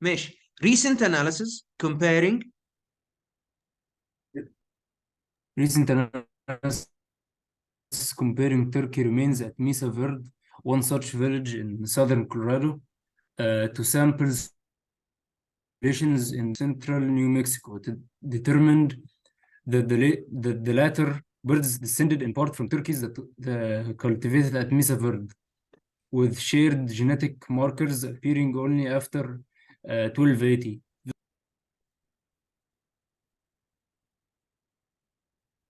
A: ماشي. Recent analysis comparing
B: Turkey remains at Mesa Verde, one such village in southern Colorado, to samples in central New Mexico, determined that the latter birds descended in part from turkeys that cultivated at Mesa Verde, with shared genetic markers appearing only after 1280.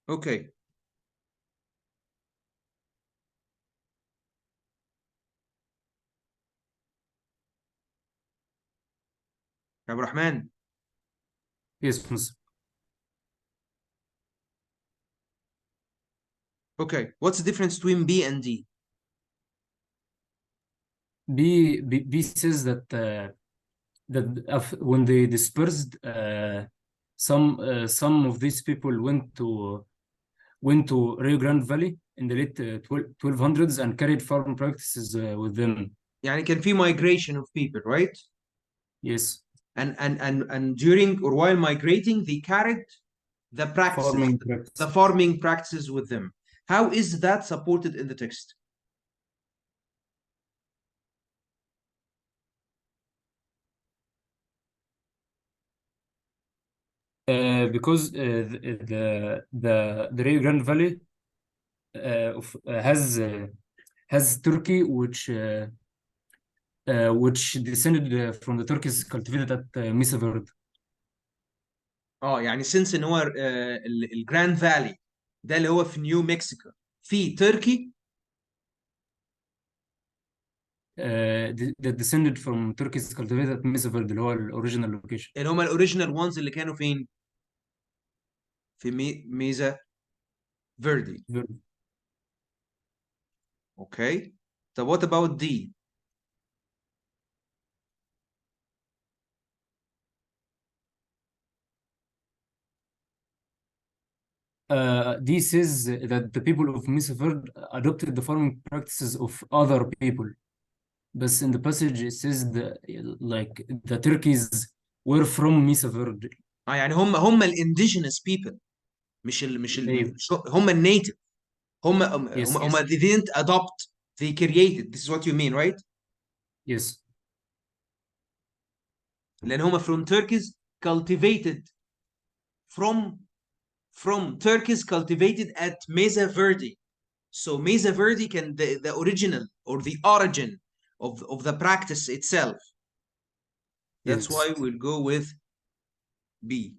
A: Okay. Abu Rahman.
B: Yes, Miss.
A: Okay. What's the difference between B and D?
B: B says that when they dispersed, some of these people went to Rio Grande Valley in the late 1200s and carried farm practices with them.
A: يعني كان في migration of people, right?
B: Yes.
A: And during or while migrating, they carried the practices, the farming practices with them. How is that supported in the text?
B: Because the Rio Grande Valley has Turkey, which descended from the Turkeys cultivated at Mesa Verde.
A: يعني since ان هو الجراند فالي ده اللي هو في نيو مكسيكو في تركي
B: that descended from Turkeys cultivated at Mesa Verde اللي هو الاوريجينال لوكيشن.
A: اللي هم الاوريجينال وانز اللي كانوا فين؟ في ميزا فيردي. اوكي. طب what about D?
B: D says that the people of Mesa Verde adopted the farming practices of other people. But in the passage it says like the Turkeys were from Mesa Verde.
A: يعني هم الانديجينس بيبل مش هم النيتيف هم they didn't adopt, they created. This is what you mean, right?
B: Yes.
A: لان هم from Turkeys cultivated from Turkeys cultivated at Mesa Verde. So Mesa Verde can the original or the origin of the practice itself. That's why we'll go with B.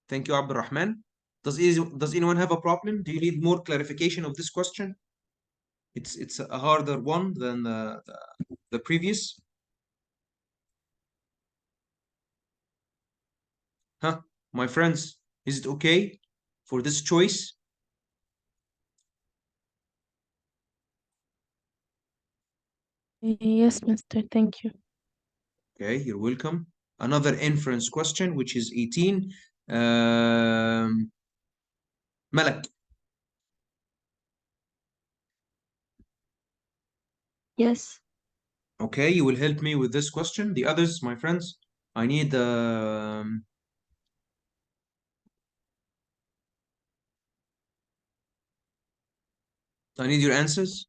A: Thank you, Abdul Rahman. Does anyone have a problem? Do you need more clarification of this question? It's a harder one than the previous. Huh, my friends, is it okay for this choice?
D: Yes, Mister. Thank you.
A: Okay, you're welcome. Another inference question, which is 18. Malak.
C: Yes.
A: Okay, you will help me with this question. The others, my friends, I need your answers.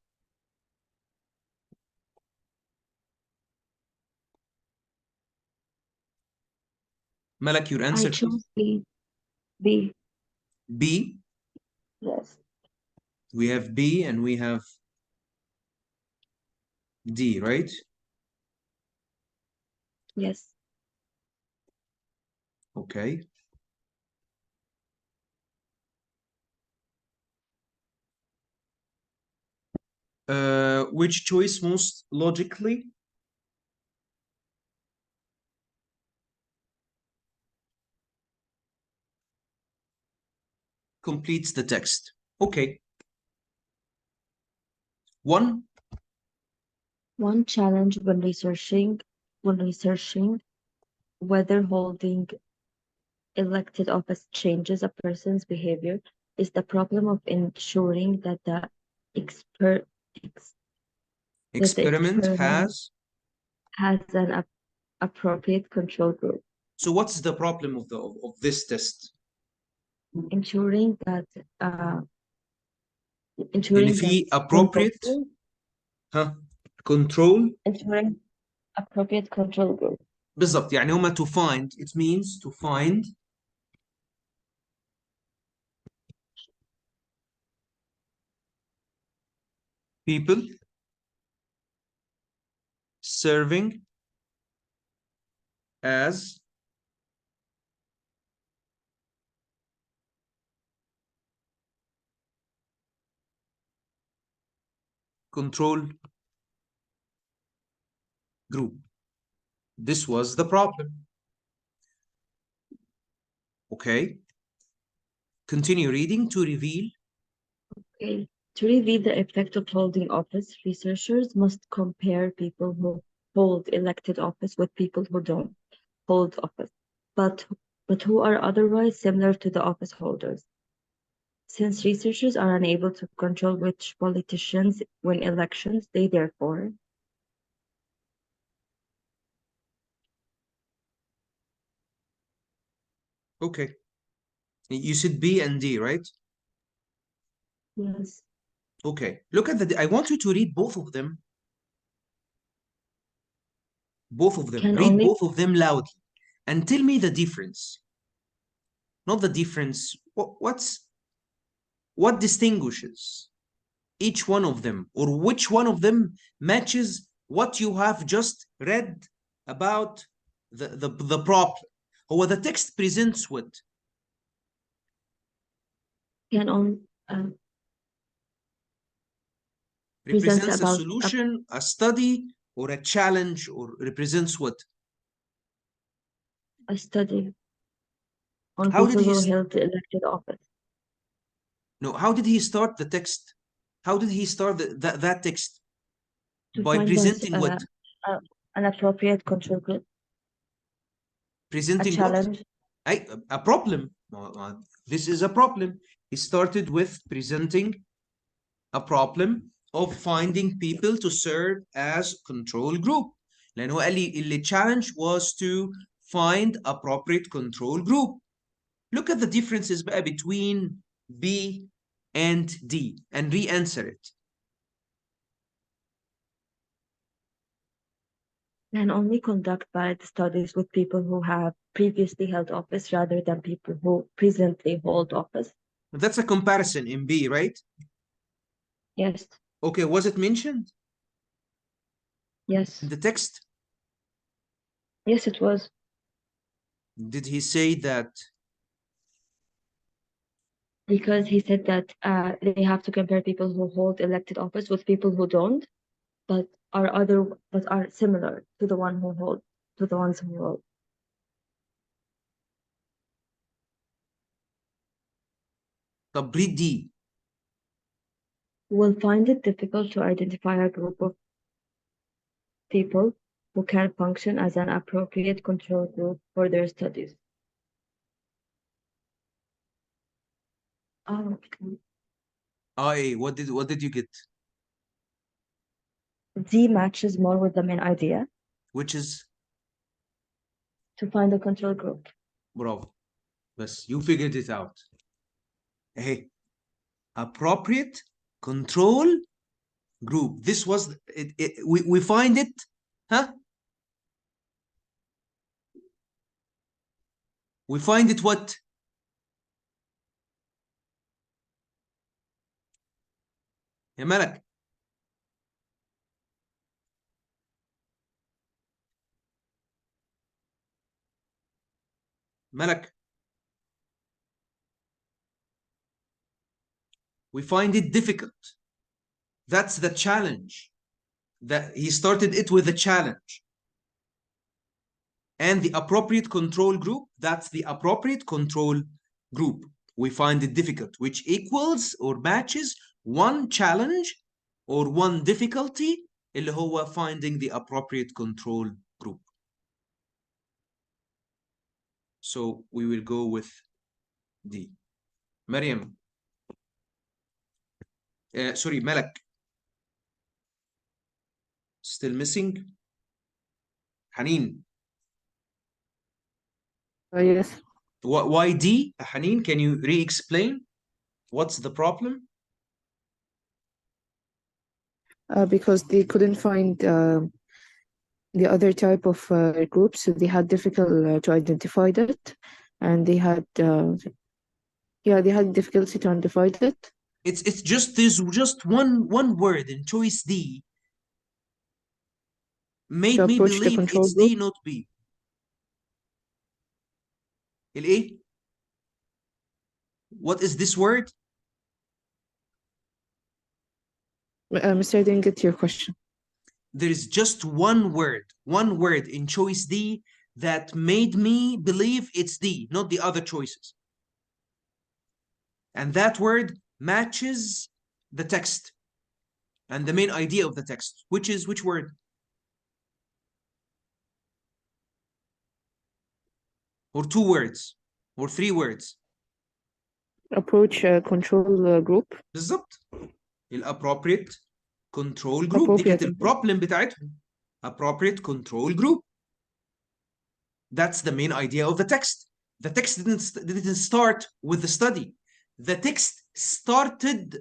A: Malak, your answer.
C: I chose B. B.
A: B.
C: Yes.
A: We have B and we have D, right?
C: Yes.
A: Okay. Which choice most logically completes the text? Okay. One
C: challenge when researching whether holding elected office changes a person's behavior is the problem of ensuring that the experiment
A: Experiment has.
C: has an appropriate control group,
A: So what's the problem of this test?
C: ensuring that
A: إن في appropriate control.
C: ensuring appropriate control group.
A: بالضبط يعني هما to find, it means to find people serving as control group. This was the problem. Okay. Continue reading to reveal.
C: Okay. To reveal the effect of holding office, researchers must compare people who hold elected office with people who don't hold office, but who are otherwise similar to the office holders. Since researchers are unable to control which politicians win elections, they therefore
A: Okay. You said B and D, right?
C: yes.
A: Okay. Look at I want you to read both of them. Both of them.
C: Can
A: Read
C: only-
A: both of them loudly and tell me the difference. Not the difference. What distinguishes each one of them, or which one of them matches what you have just read about the problem? هو the text presents what?
C: Can only
A: Represents
C: presents
A: a
C: about
A: solution, a study, or a challenge, or represents what?
C: a study on
A: How did
C: people
A: he
C: who held the elected office.
A: No, how did he start the text? How did he start that text?
C: To
A: By
C: find
A: presenting what?
C: an appropriate control group, a
A: Presenting what?
C: challenge,
A: A problem. This is a problem. He started with presenting a problem of finding people to serve as control group. لأنه قال لي اللي challenge was to find appropriate control group. Look at the differences بقى between B and D and re-answer it.
C: can only conduct valid studies with people who have previously held office rather than people who presently hold office.
A: That's a comparison in B, right?
C: Yes.
A: Okay, was it mentioned
C: Yes.
A: in the text?
C: Yes, it was.
A: Did he say that?
C: Because he said that they have to compare people who hold elected office with people who don't, but are similar to the ones who hold.
A: طب read D.
C: Will find it difficult to identify a group of people who can function as an appropriate control group for their studies. Oh, okay.
A: What did you get?
C: D matches more with the main idea.
A: Which is?
C: To find a control group.
A: Bravo. But you figured it out. Hey, appropriate control group. This was it. We find it, huh? We find it what? يا ملك. ملك. We find it difficult. That's the challenge. That he started it with a challenge. And the appropriate control group, that's the appropriate control group. We find it difficult, which equals or matches one challenge or one difficulty اللي هو finding the appropriate control group. So we will go with D. Maryam. Sorry, Malak. Still missing? Haneen.
E: Yes.
A: Why D? Haneen, can you re-explain? What's the problem?
E: Because they couldn't find the other type of groups, so they had difficult to identify that, and they had they had difficulty to identify that.
A: It's just there's just one word in choice D made
E: To
A: me
E: approach the
A: believe
E: control
A: it's
E: group.
A: D not B. الايه? What is this word?
E: Mr. I didn't get your question.
A: There is just one word in choice D that made me believe it's D, not the other choices. And that word matches the text and the main idea of the text, which is which word? Or two words or three words.
E: Approach control group.
A: بالظبط. الappropriate control group دي كانت البروبلم بتاعتهم. Appropriate control group. That's the main idea of the text. The text didn't start with the study. The text started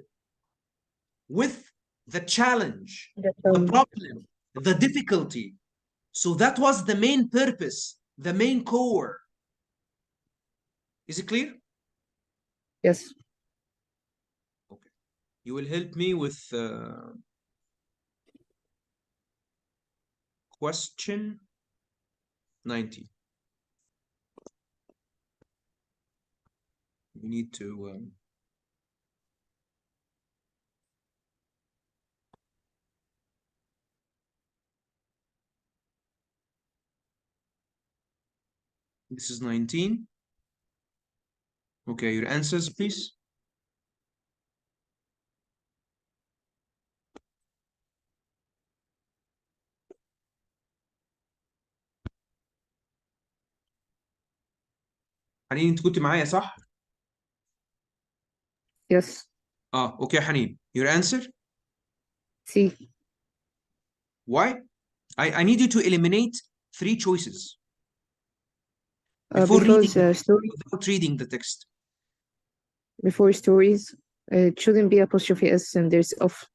A: with the challenge, the problem, the difficulty. So that was the main purpose, the main core. Is it clear?
E: Yes.
A: Okay. You will help me with question 90. You need to this is 19. Okay, your answers, please. حنين انت كنت معايا صح؟
E: Yes.
A: Okay, حنين. Your answer?
E: C.
A: Why? I need you to eliminate three choices before
E: Because
A: without reading the text.
E: Before stories, it shouldn't be apostrophe S and there's off.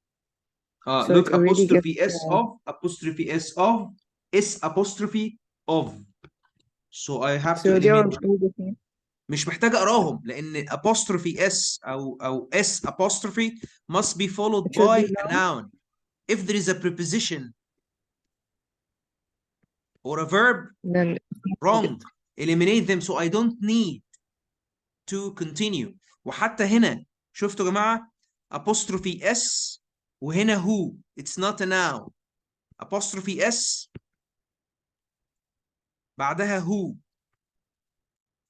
E: So
A: Look,
E: it already
A: apostrophe
E: gets,
A: S of, apostrophe S of, S apostrophe of. So I have to
E: so they are
A: eliminate.
E: all the same.
A: مش محتاج اقراهم لان apostrophe S او S apostrophe must be followed
E: It should
A: by
E: be
A: a noun. If there is a preposition or a verb,
E: then
A: wrong. Eliminate them so I don't need to continue. وحتى هنا شفتوا يا جماعة apostrophe S وهنا who. It's not a noun. Apostrophe S بعدها who,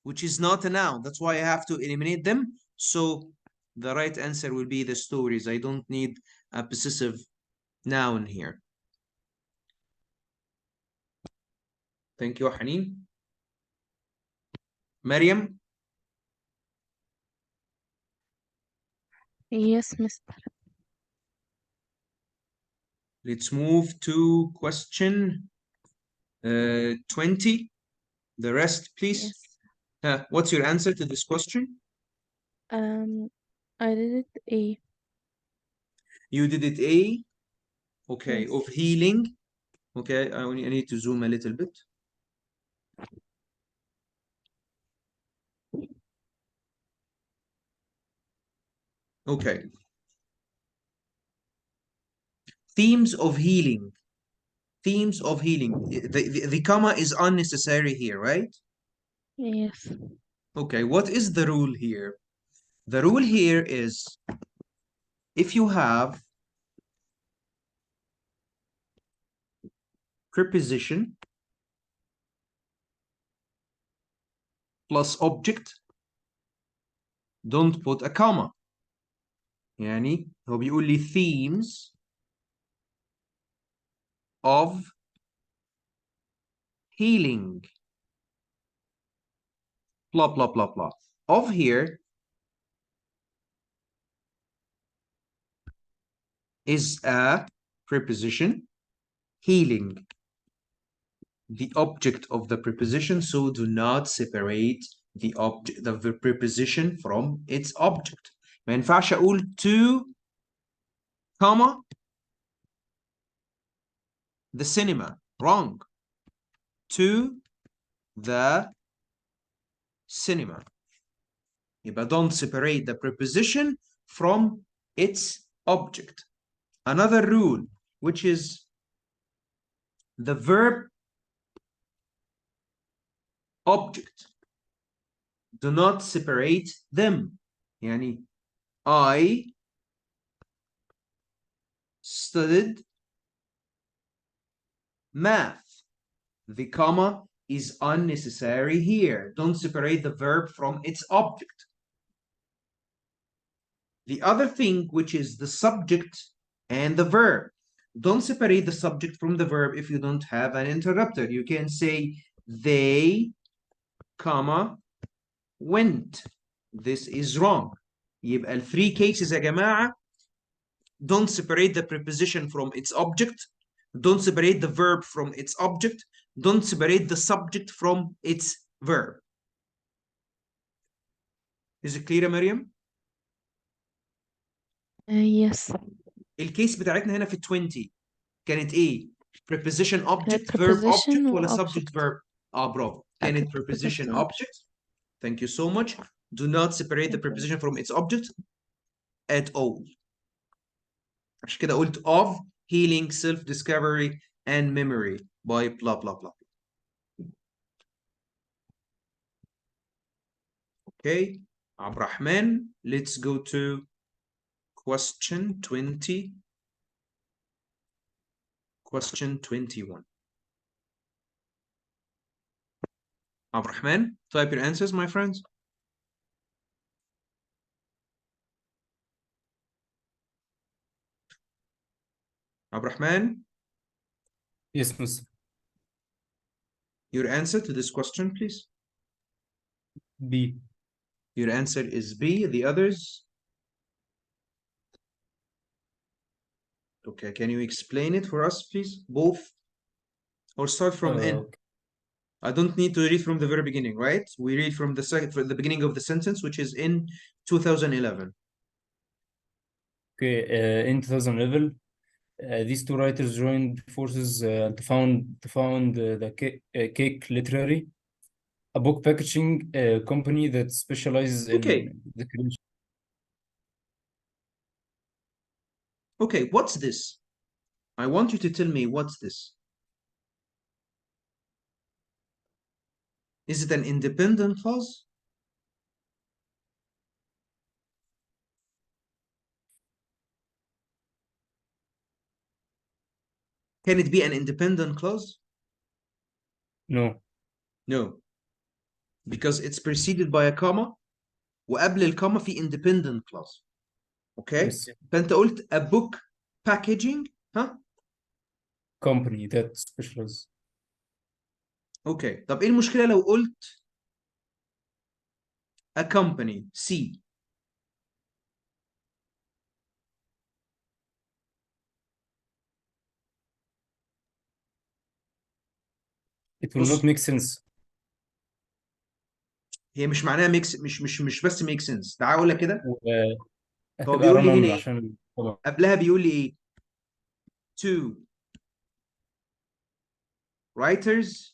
A: which is not a noun. That's why I have to eliminate them. So the right answer will be the stories. I don't need a possessive noun here. Thank you, Haneen. Maryam?
D: Yes, Mr.
A: Let's move to question 20. The rest, please.
D: Yes.
A: What's your answer to this question?
D: I did it A.
A: You did it A. Okay,
D: Yes.
A: of healing. Okay, I need to zoom a little bit. Okay. Themes of healing. Themes of healing. The comma is unnecessary here, right?
D: Yes.
A: Okay, what is the rule here? The rule here is if you have preposition plus object, don't put a comma. يعني هو بيقول لي themes of healing. blah blah blah blah. Of here is a preposition healing the object of the preposition, so do not separate the object of the preposition from its object. ما ينفعش اقول to comma the cinema. Wrong. To the cinema. يبقى don't separate the preposition from its object. Another rule, which is the verb object. Do not separate them. يعني I studied math. The comma is unnecessary here. Don't separate the verb from its object. The other thing, which is the subject and the verb. Don't separate the subject from the verb if you don't have an interrupter. You can say they, comma, went. This is wrong. يبقى ال three cases يا جماعة. Don't separate the preposition from its object. Don't separate the verb from its object. Don't separate the subject from its verb. Is it clear يا مريم؟
D: Yes.
A: الكيس بتاعتنا هنا في 20 كانت ايه؟ preposition object verb
D: preposition
A: object ولا
D: و
A: subject
D: object.
A: verb؟ برافو. كانت preposition object. Thank you so much. Do not separate the preposition from its object at all. عشان كده قلت of healing, self-discovery and memory by blah blah blah. Okay, Abrahman, let's go to question 20. Question 21. Abrahman, type your answers, my friends. Abrahman,
B: Yes, miss.
A: your answer to this question, please.
B: B.
A: Your answer is B. The others? Okay, can you explain it for us, please? Both? Or start from N?
B: Okay.
A: I don't need to read from the very beginning, right? We read from the beginning of the sentence, which is in 2011.
B: Okay, in 2011, these two writers joined forces to found the Cake Literary, a book packaging company that specializes
A: Okay.
B: in the creation.
A: Okay, what's this? I want you to tell me what's this. Is it an independent clause? Can it be an independent clause?
B: No.
A: No. Because it's preceded by a comma وقبل الكوما في independent clause. Okay?
B: Yes.
A: فأنت قلت a book packaging, ها؟
B: Company that specializes.
A: Okay. طب إيه المشكلة لو قلت a company, C?
B: It will not
A: بص
B: make sense.
A: هي مش معناها ميكس مش بس make sense. تعال اقول لك كده. هو
B: هتبقى
A: بيقول لي
B: run
A: هنا
B: on
A: ايه؟
B: عشان طبعا.
A: قبلها بيقول لي ايه؟ two writers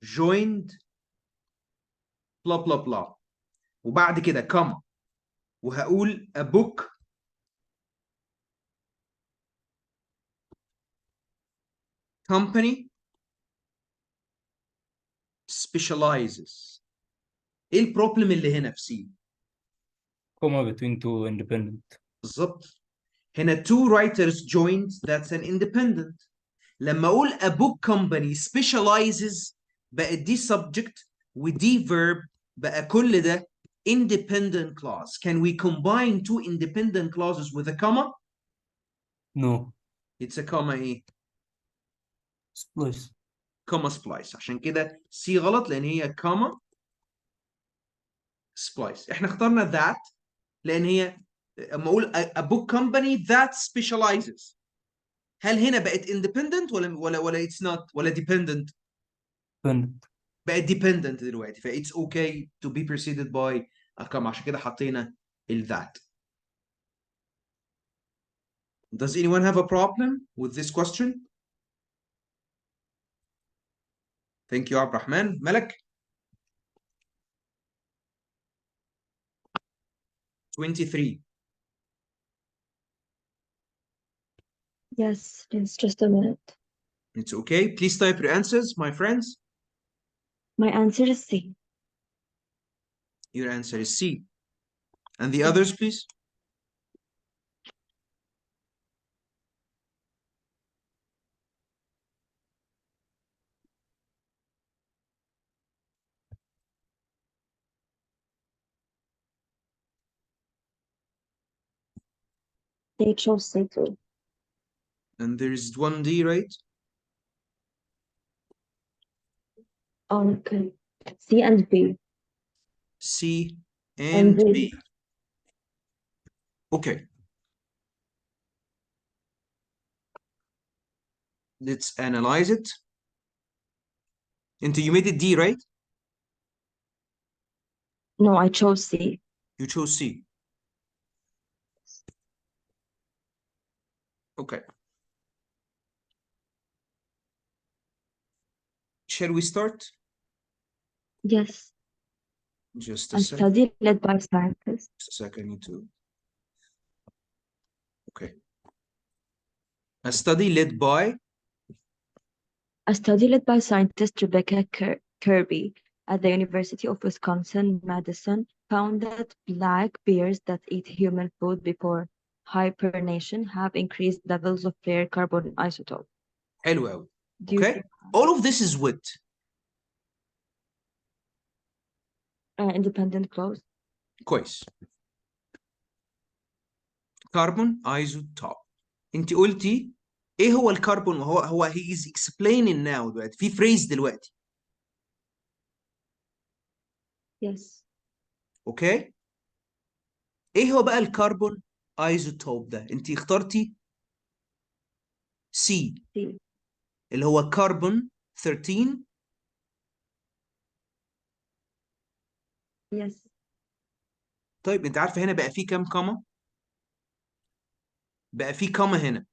A: joined blah blah blah وبعد كده comma وهقول a book company specializes. ايه البروبلم اللي هنا في سي؟
B: comma between two independent.
A: بالظبط. هنا two writers joined, that's an independent. لما اقول a book company specializes بقت دي subject ودي verb بقى كل ده independent clause. Can we combine two independent clauses with a comma?
B: No.
A: It's a comma ايه؟
B: Splice.
A: comma splice. عشان كده C غلط لان هي comma splice. احنا اخترنا that لان هي اما اقول a book company that specializes، هل هنا بقت independent ولا it's not ولا dependent؟
B: dependent.
A: بقت dependent دلوقتي، ف it's okay to be preceded by a comma، عشان كده حطينا ال that. Does anyone have a problem with this question? Thank you عبد الرحمن. ملك 23.
C: Yes, just a minute.
A: It's okay. Please type your answers, my friends.
C: My answer is C.
A: Your answer is C. And the others, please.
C: They chose C too.
A: And there is one D, right?
C: Okay. C and B.
A: C
C: And
A: and
C: B.
A: B. Okay. Let's analyze it. Until you made it D, right?
C: No, I chose C.
A: You chose C. Okay. Shall we start?
C: Yes.
A: Just a
C: A
A: second.
C: study led by scientists.
A: Just a second, I need to. Okay. A study led by.
C: A study led by scientist Rebecca Kirby at the University of Wisconsin-Madison found that black bears that eat human food before hibernation have increased levels of rare carbon isotope.
A: حلو قوي.
C: Due
A: Okay.
C: to
A: All of this is what?
C: independent clause.
A: كويس. كربون ايزوتوب. انت قلتي ايه هو الكربون؟ هو he is explaining now دلوقتي في phrase دلوقتي.
C: Yes.
A: اوكي. ايه هو بقى الكربون ايزوتوب ده؟ انت اخترتي C
C: C.
A: اللي هو كربون 13.
C: Yes.
A: طيب انت عارفه هنا بقى فيه كام كاما؟ بقى فيه كاما هنا،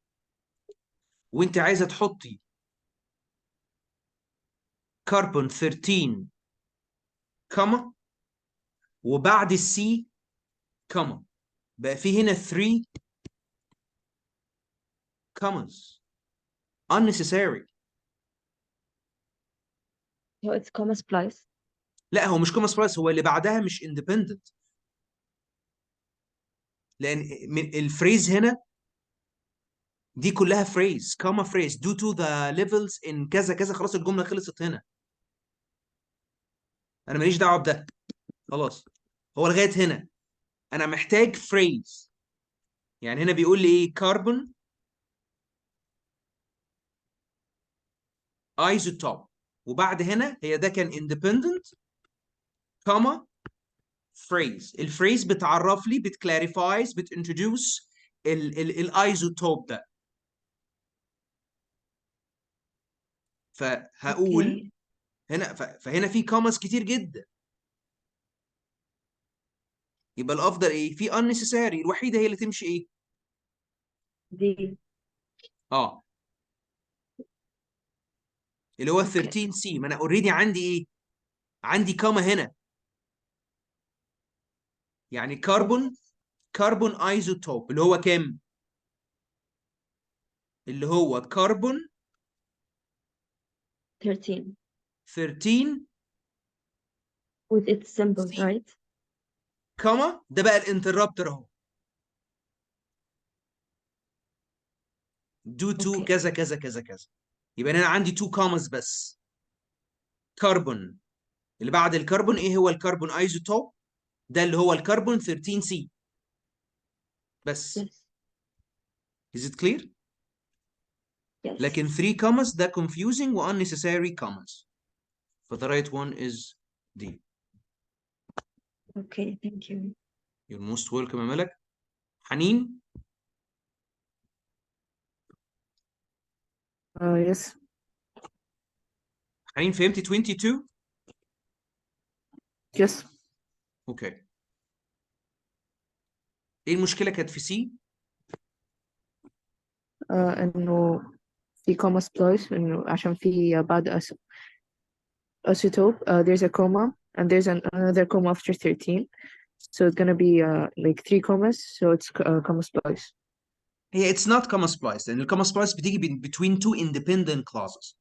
A: وانت عايزه تحطي كربون 13 كاما وبعد السي كاما، بقى فيه هنا 3 commas unnecessary.
C: So it's comma splice.
A: لا هو مش comma splice، هو اللي بعدها مش independent، لان من الفريز هنا دي كلها phrase comma phrase due to the levels in كذا كذا، خلاص الجمله خلصت هنا، انا ماليش دعوه بده خلاص. هو لغايه هنا انا محتاج phrase، يعني هنا بيقول لي ايه؟ كربون ايزوتوب، وبعد هنا هي ده كان independent comma phrase. الفريز بتعرف لي، بتكلاريفايز، بتintroduce الايزوتوب ده. فهقول
C: Okay.
A: هنا فهنا في كوماس كتير جدا، يبقى الافضل ايه؟ في unnecessary، الوحيده هي اللي تمشي ايه؟
C: D.
A: اه اللي هو
C: Okay.
A: 13 سي. ما انا اوريدي عندي ايه؟ عندي كاما هنا، يعني كربون ايزوتوب اللي هو كام؟ اللي هو كربون
C: 13.
A: 13
C: With its symbol,
A: سي
C: right?
A: كاما، ده بقى الانتربتر اهو due to
C: Okay.
A: كذا كذا كذا كذا. يبقى انا عندي 2 كاماز بس. كربون اللي بعد الكربون ايه هو الكربون ايزوتوب؟ ده اللي هو الكربون 13 سي بس.
C: Yes.
A: Is it clear؟
C: Yes.
A: لكن 3 commas ده confusing و unnecessary commas. But the right one is D.
C: Okay, thank you.
A: You're most welcome يا ملك. حنين.
E: Yes.
A: حنين فهمتي 22؟
E: Yes.
A: اوكي. ايه المشكلة كانت في سي؟
E: إنه في comma splice إنه عشان في بعد isotope there's a comma and there's another comma after 13, so it's gonna be like 3 commas, so it's comma splice.
A: هي it's not comma splice لأن الكوما splice بتيجي between two independent clauses.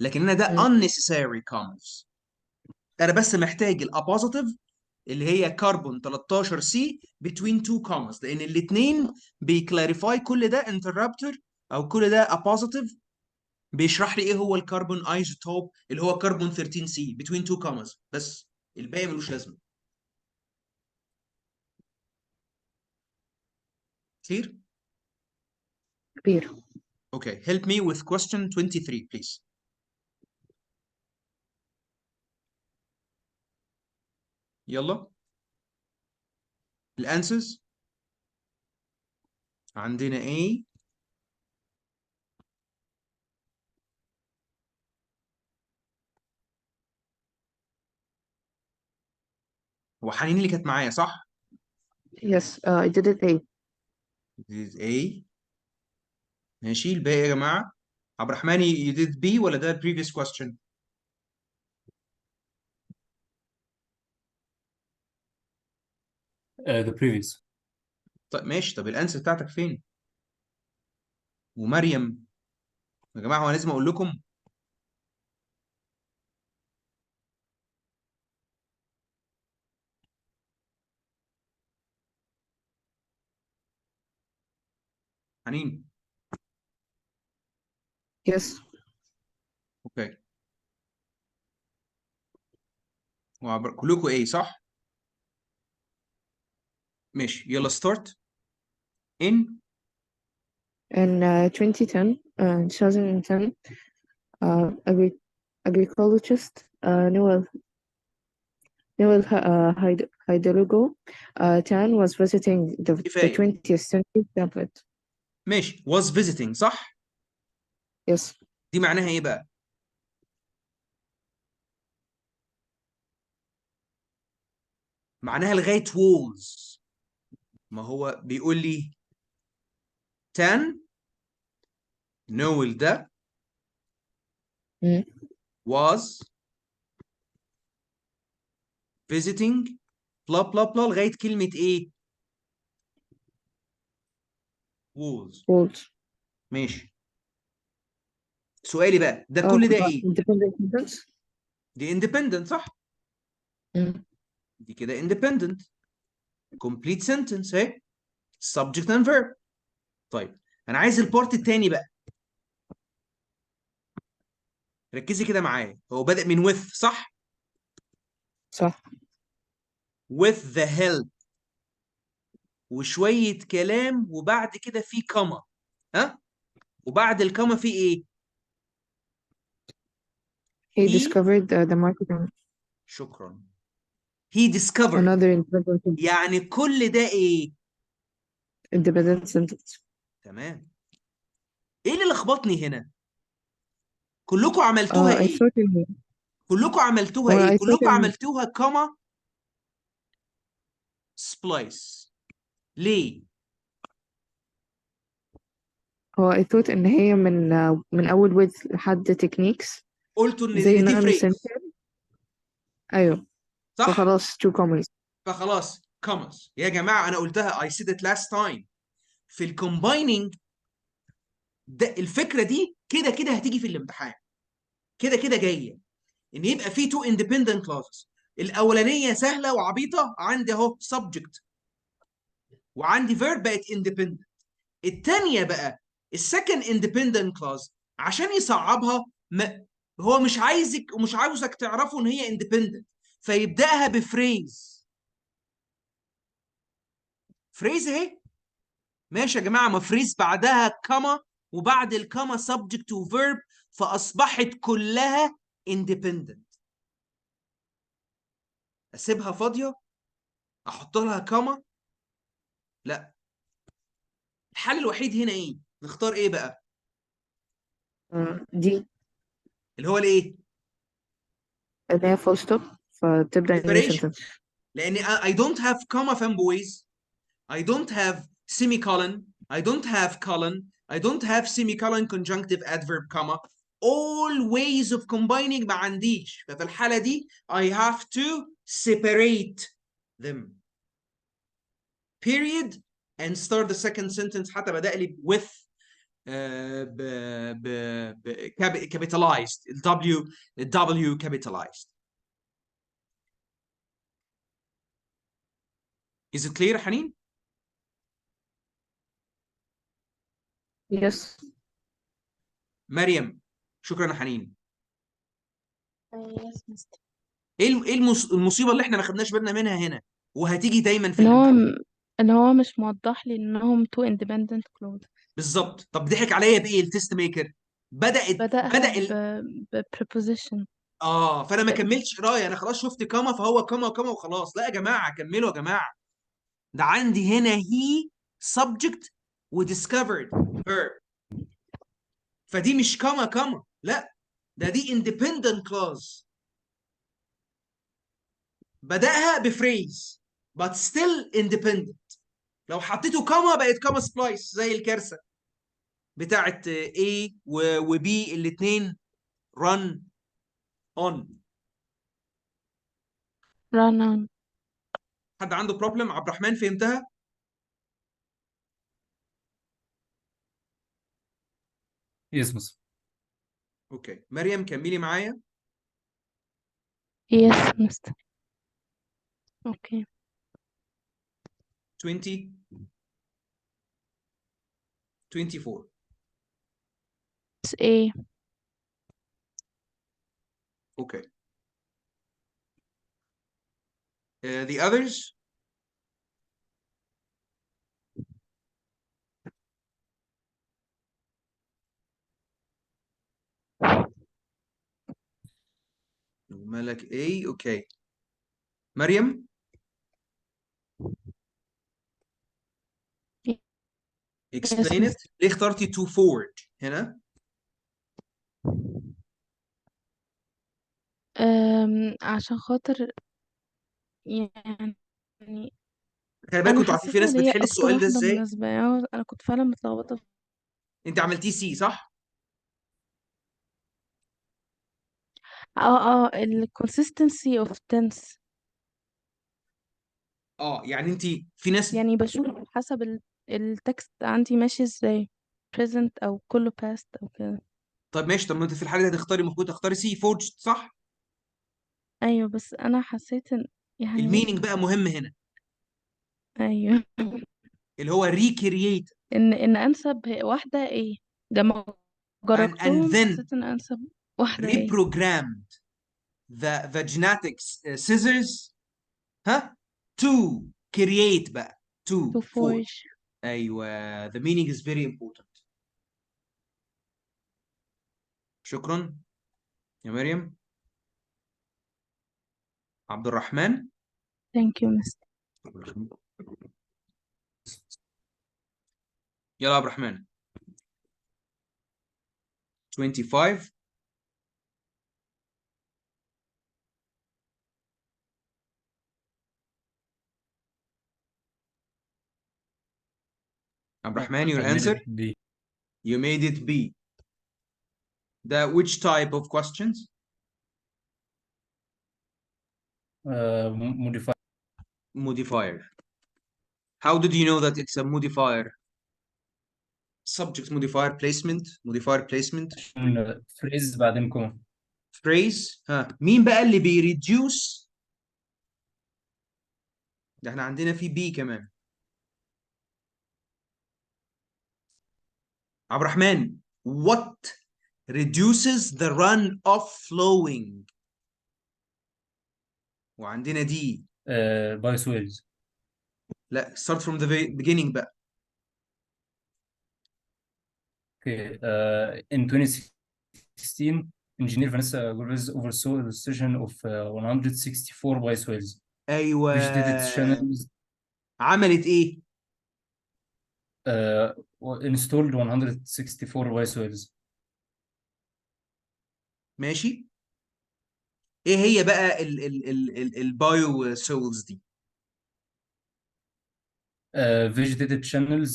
A: لكن هنا ده unnecessary commas. أنا بس محتاج الابوزيتيف اللي هي كربون 13 سي between two commas لأن الاثنين بيكلاريفاي كل ده interrupter أو كل ده appositive بيشرح لي ايه هو الكربون ايزوتوب اللي هو كربون 13 سي between two commas بس الباقي ملوش لازمه. كتير؟
E: كبير.
A: Okay, help me with question 23 please. يلا. الانسرز عندنا A هو حنين اللي كانت معايا صح؟
E: Yes, I did it A.
A: This is A. ماشي الباقي يا جماعه. عبد الرحمن you did B ولا ده previous question؟
B: The previous.
A: طيب ماشي طب الانسر بتاعتك فين؟ ومريم يا جماعه هو لازم اقول لكم حنين.
E: Yes.
A: اوكي. كلكم A صح؟ ماشي يلا ستارت. In
E: In 2010, agriculturist Noel Hidalgo Tan was visiting the
A: كفايه
E: 20th century pamphlet.
A: ماشي was visiting صح؟
E: Yes.
A: دي معناها ايه بقى؟ معناها لغايه was. ما هو بيقول لي 10 نويل ده
E: Mm.
A: was visiting بلا بلا بلا لغايه كلمه ايه؟ was.
E: Old.
A: ماشي. سؤالي بقى ده كل ده ايه؟
E: Independent sentence.
A: دي independent صح؟
E: Mm.
A: دي كده independent complete sentence اهي subject and verb. طيب انا عايز البارت التاني بقى. ركزي كده معايا هو بدأ من with صح؟
E: صح.
A: with the help وشوية كلام وبعد كده في كما. ها؟ وبعد الكما في ايه؟
E: He
A: he
E: discovered the market.
A: شكرا. he discovered
E: Another independent
A: يعني كل ده ايه؟
E: sentence.
A: تمام. ايه اللي لخبطني هنا؟ كلكم عملتوها
E: I
A: ايه؟
E: thought in
A: كلكم عملتوها
E: well,
A: ايه؟
E: I thought
A: كلكم
E: in
A: عملتوها كما سبلايس. ليه؟
E: I thought إن هي من أول with لحد techniques
A: قلتوا ان
E: زي
A: دي
E: nano
A: فريز
E: center. أيوه.
A: صح؟
E: فخلاص two commas.
A: فخلاص كوماس يا جماعه انا قلتها I said it last time في الكومبايننج ده الفكره دي كده كده هتيجي في الامتحان كده كده جايه ان يبقى في تو independent clauses. الاولانيه سهله وعبيطه عندي اهو subject وعندي verb بقت independent. الثانيه بقى السكند independent clause عشان يصعبها هو مش عايزك ومش عاوزك تعرفوا ان هي independent فيبداها بفريز. فريز اهي ماشي يا جماعه ما فريز بعدها كما وبعد الكما subject وverb فاصبحت كلها independent. اسيبها فاضيه احط لها كاما؟ لا. الحل الوحيد هنا ايه؟ نختار ايه بقى؟
E: دي
A: اللي هو الايه؟
E: اللي هي فول ستوب فتبدأ new
A: separation.
E: sentence.
A: لان I don't have comma fanboys, I don't have semicolon, I don't have colon, I don't have semicolon conjunctive adverb comma. All ways of combining ما عنديش. ففي الحالة دي I have to separate them. Period and start the second sentence حتى بدأ لي with capitalized W capitalized. Is it clear حنين؟
E: Yes.
A: مريم شكرا يا حنين.
D: Yes, Mr.
A: ايه المصيبه اللي احنا ما خدناش بالنا منها هنا وهتيجي دايما في
D: ان هو
A: الامتحان؟
D: ان هو مش موضح لي انهم two independent clauses.
A: بالظبط. طب ضحك عليا بايه التست ميكر؟ بدأ
D: بدأها ب preposition.
A: فانا ما كملتش قرايه، انا خلاص شفت كاما فهو كاما وكاما وخلاص. لا يا جماعه كملوا يا جماعه. ده عندي هنا هي subject و discovered verb، فدي مش كاما كاما، لا ده دي independent clause. بدأها بفريز but still independent. لو حطيته كاما بقت كاما سبلايس زي الكارثه بتاعت A و B الاثنين run on.
D: run on.
A: حد عنده بروبلم؟ عبد الرحمن فهمتها؟
B: يس مس.
A: اوكي مريم كملي معايا.
D: Yes, Mr. Okay.
A: 20 24.
D: It's A.
A: Okay. The others. مالك A. اوكي مريم explain
D: Yes,
A: it. ليه اخترتي to forward هنا؟
D: عشان خاطر يعني
A: خلي بالك
D: انا
A: انتوا عارفين في
D: حسيتها
A: ناس
D: اللي هي
A: بتحل
D: اكتر
A: السؤال ده
D: واحده
A: ازاي؟
D: مناسبه، يعني انا كنت فعلا متلخبطه.
A: انت عملتيه سي صح؟
D: ال consistency of tense.
A: يعني انت في ناس.
D: يعني بشوف حسب التكست عندي ماشي ازاي، present او كله past او كده.
A: طب ماشي، طب ما انت في الحاله دي هتختاري، المفروض تختاري سي forged صح؟
D: ايوه بس انا حسيت ان يعني
A: المينينج بقى مهم هنا،
D: ايوه
A: اللي هو recreate
D: ان انسب واحده ايه، لما
A: and
D: جربتهم
A: then
D: حسيت ان انسب واحده ايه.
A: reprogrammed the genetic scissors to create بقى to
D: to
A: forge.
D: forge.
A: ايوه the meaning is very important. شكرا يا مريم. عبد الرحمن.
D: thank you Mr.
A: يلا عبد الرحمن. 25. عبد الرحمن your
B: I made
A: answer.
B: it B.
A: You made it B. Which type of questions?
B: Modify.
A: Modifier. How did you know that it's a modifier? Subject modifier placement, modifier placement.
B: phrase بعدين كوما.
A: Phrase. مين بقى اللي بيريديوس؟ ده احنا عندنا في B كمان. عبد الرحمن, what reduces the run of flowing؟ وعندنا دي.
B: By swells.
A: لا, start from the beginning بقى.
B: Okay. In 2016, engineer Vanessa Gomez oversaw the decision of 164 by swells.
A: ايوه.
B: vegetated channels
A: عملت ايه؟
B: installed 164 voice wells.
A: ماشي. ايه هي بقى البايو سولز دي؟
B: Vegetated channels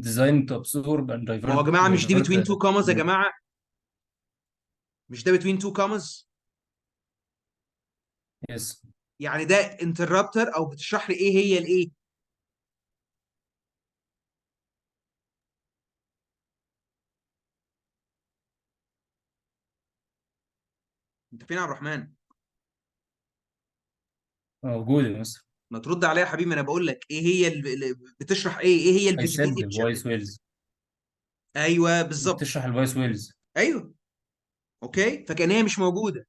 B: designed to absorb and
A: ما هو يا
B: divert
A: جماعه مش دي
B: divert
A: between two commas يا
B: the
A: جماعه؟ مش ده between two commas؟
B: yes.
A: يعني ده انتربتر او بتشرح لي ايه هي الايه؟ انت فين يا عبد الرحمن؟
B: موجود يا مستر.
A: ما ترد عليا يا حبيبي، انا بقول لك ايه هي بتشرح ايه هي
B: I said
A: الفيجيتيتد
B: the
A: شانل؟
B: voice wells.
A: ايوه بالظبط.
B: بتشرح الفويس ويلز.
A: ايوه. اوكي، فكان هي مش موجوده.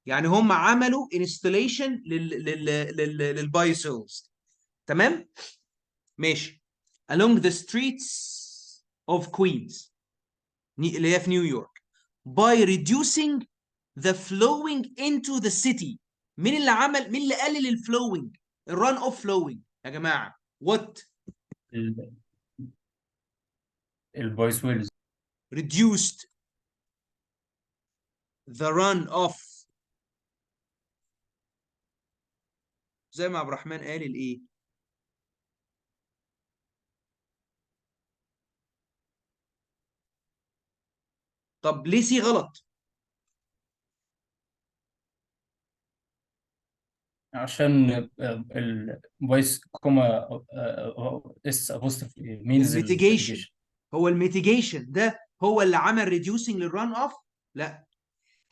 A: يعني هم عملوا انستليشن للبايو سيلز. تمام. ماشي. along the streets of Queens اللي هي في نيويورك by reducing the flowing into the city. مين اللي قلل الفلوينج؟ الران اوف flowing يا جماعه. what
B: الفويس ويلز.
A: reduced the run off؟ زي ما عبد الرحمن قال الايه؟ طب ليه سي غلط؟
B: عشان الفويس كوما اس apostrophe means
A: الميتيجيشن.
B: mitigation.
A: هو الميتيجيشن ده هو اللي عمل ريديوسنج للران اوف؟ لا.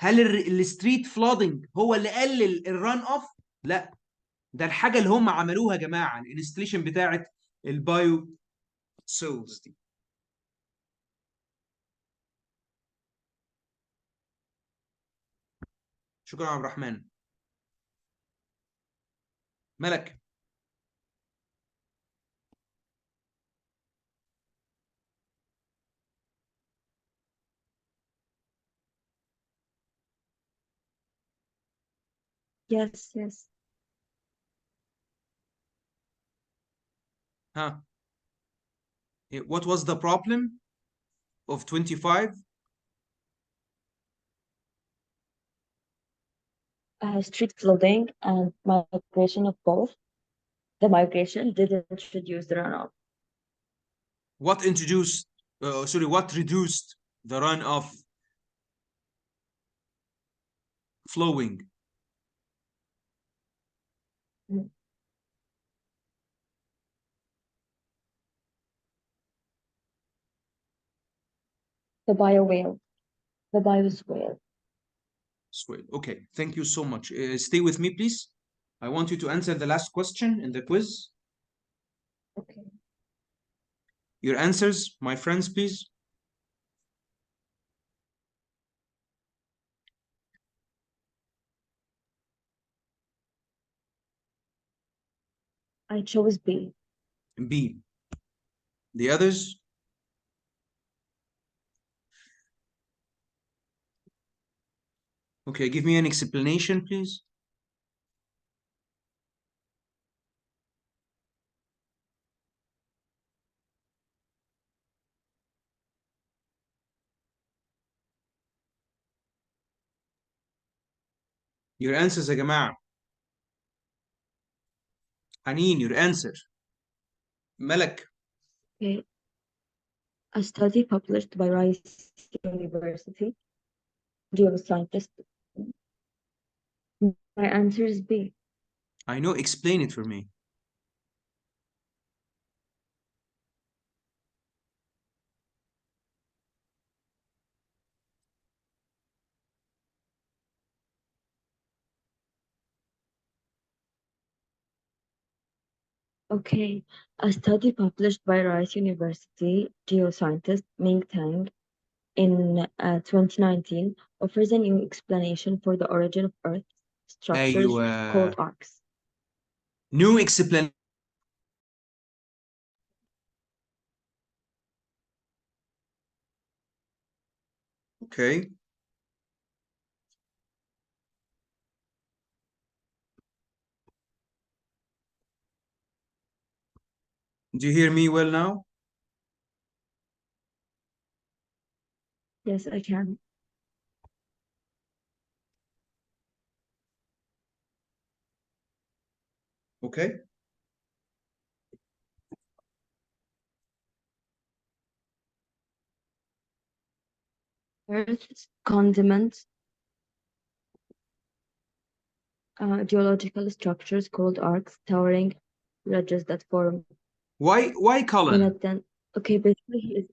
A: هل الستريت فلودنج هو اللي قلل الران اوف؟ لا. ده الحاجه اللي هم عملوها يا جماعه، الانستليشن بتاعت البايو سيلز دي. شكرا يا عبد الرحمن. ملك.
C: Yes, yes.
A: ها. What was the problem of 25?
C: Street flooding and migration of both. The migration didn't reduce the runoff.
A: What reduced the runoff flowing?
C: The biowhale. The bioswale.
A: Swell. Okay, thank you so much. Stay with me, please. I want you to answer the last question in the quiz.
C: Okay.
A: Your answers, my friends, please.
C: I chose B.
A: B. The others? Okay, give me an explanation, please. Your answers يا جماعة. حنين, your answer. ملك.
C: Okay. A study published by Rice University, geoscientist. My answer is B.
A: I know, explain it for me.
C: Okay. A study published by Rice University geoscientist Ming Tang in 2019 offers a new explanation for the origin of Earth's structures called
A: أيوة.
C: arcs.
A: New explanation. Okay. Do you hear me well now?
C: Yes, I can.
A: Okay.
C: Earth's condiments, geological structures called arcs, towering ridges that form
A: Why
C: when
A: Cullen?
C: it then. Okay, basically he is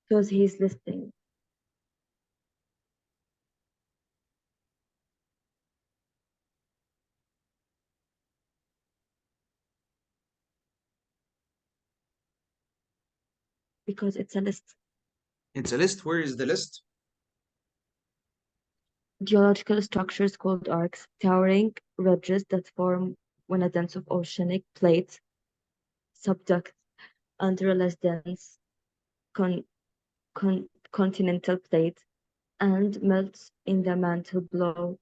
C: because he's listing. Because it's a list.
A: It's a list. Where is the list?
C: Geological structures called arcs, towering ridges that form when a dense of oceanic plates subduct under a less dense continental plate and melts in the mantle below,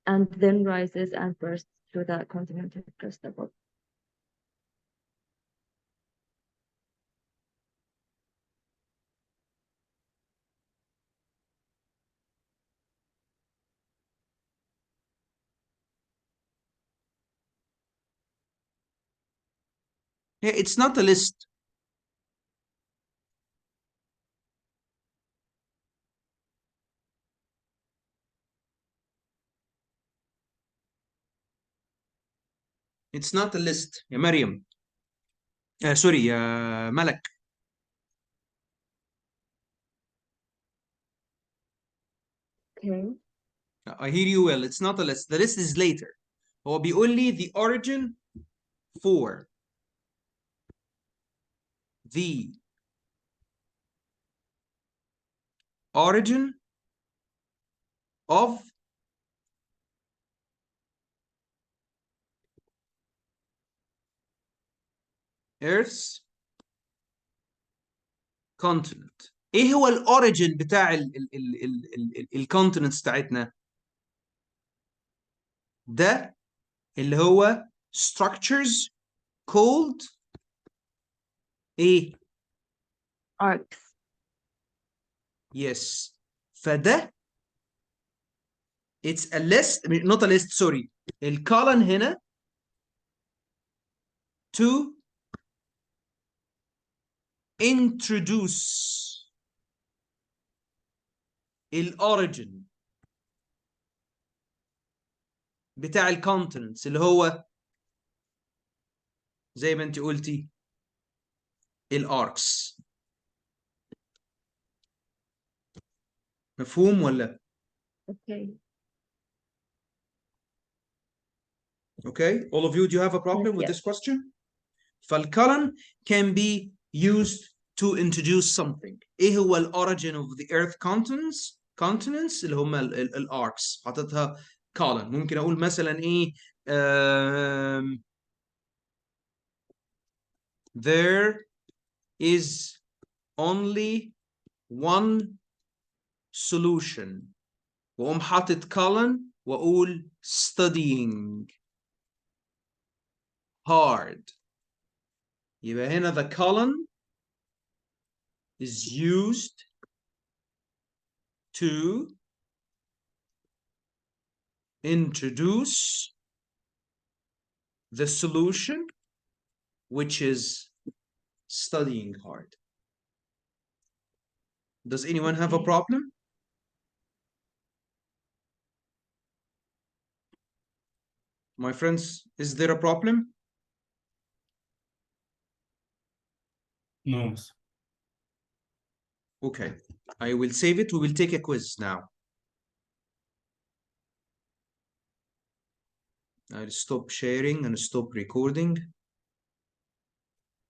C: and then rises and bursts through the continental crust above.
A: Yeah, it's not a list. It's not a list يا مريم. Sorry يا ملك.
C: Okay.
A: I hear you well. It's not a list. The list is later. هو بيقول لي the origin for the origin of Earth's continent. ايه هو الاوريجن بتاع الكونتيننتس بتاعتنا؟ ده اللي هو structures called ايه؟
C: Arcs.
A: Yes. فده it's a list, not a list, sorry. الكولن هنا to introduce الاوريجن بتاع الكونتيننتس اللي هو زي ما انت قلتي الاركس. مفهوم ولا؟
C: Okay.
A: Okay, all of you, do you have a problem with this question? فالكولن can be used to introduce something. ايه هو الاوريجن of the earth continents اللي هم الاركس. حاططها colon. ممكن اقول مثلا ايه there is only one solution. واقوم حاطط colon واقول studying hard. يبقى هنا the colon is used to introduce the solution, which is studying hard. Does anyone have a problem? My friends, is there a problem?
B: No.
A: Okay, I will save it. We will take a quiz now. I'll stop sharing and stop recording.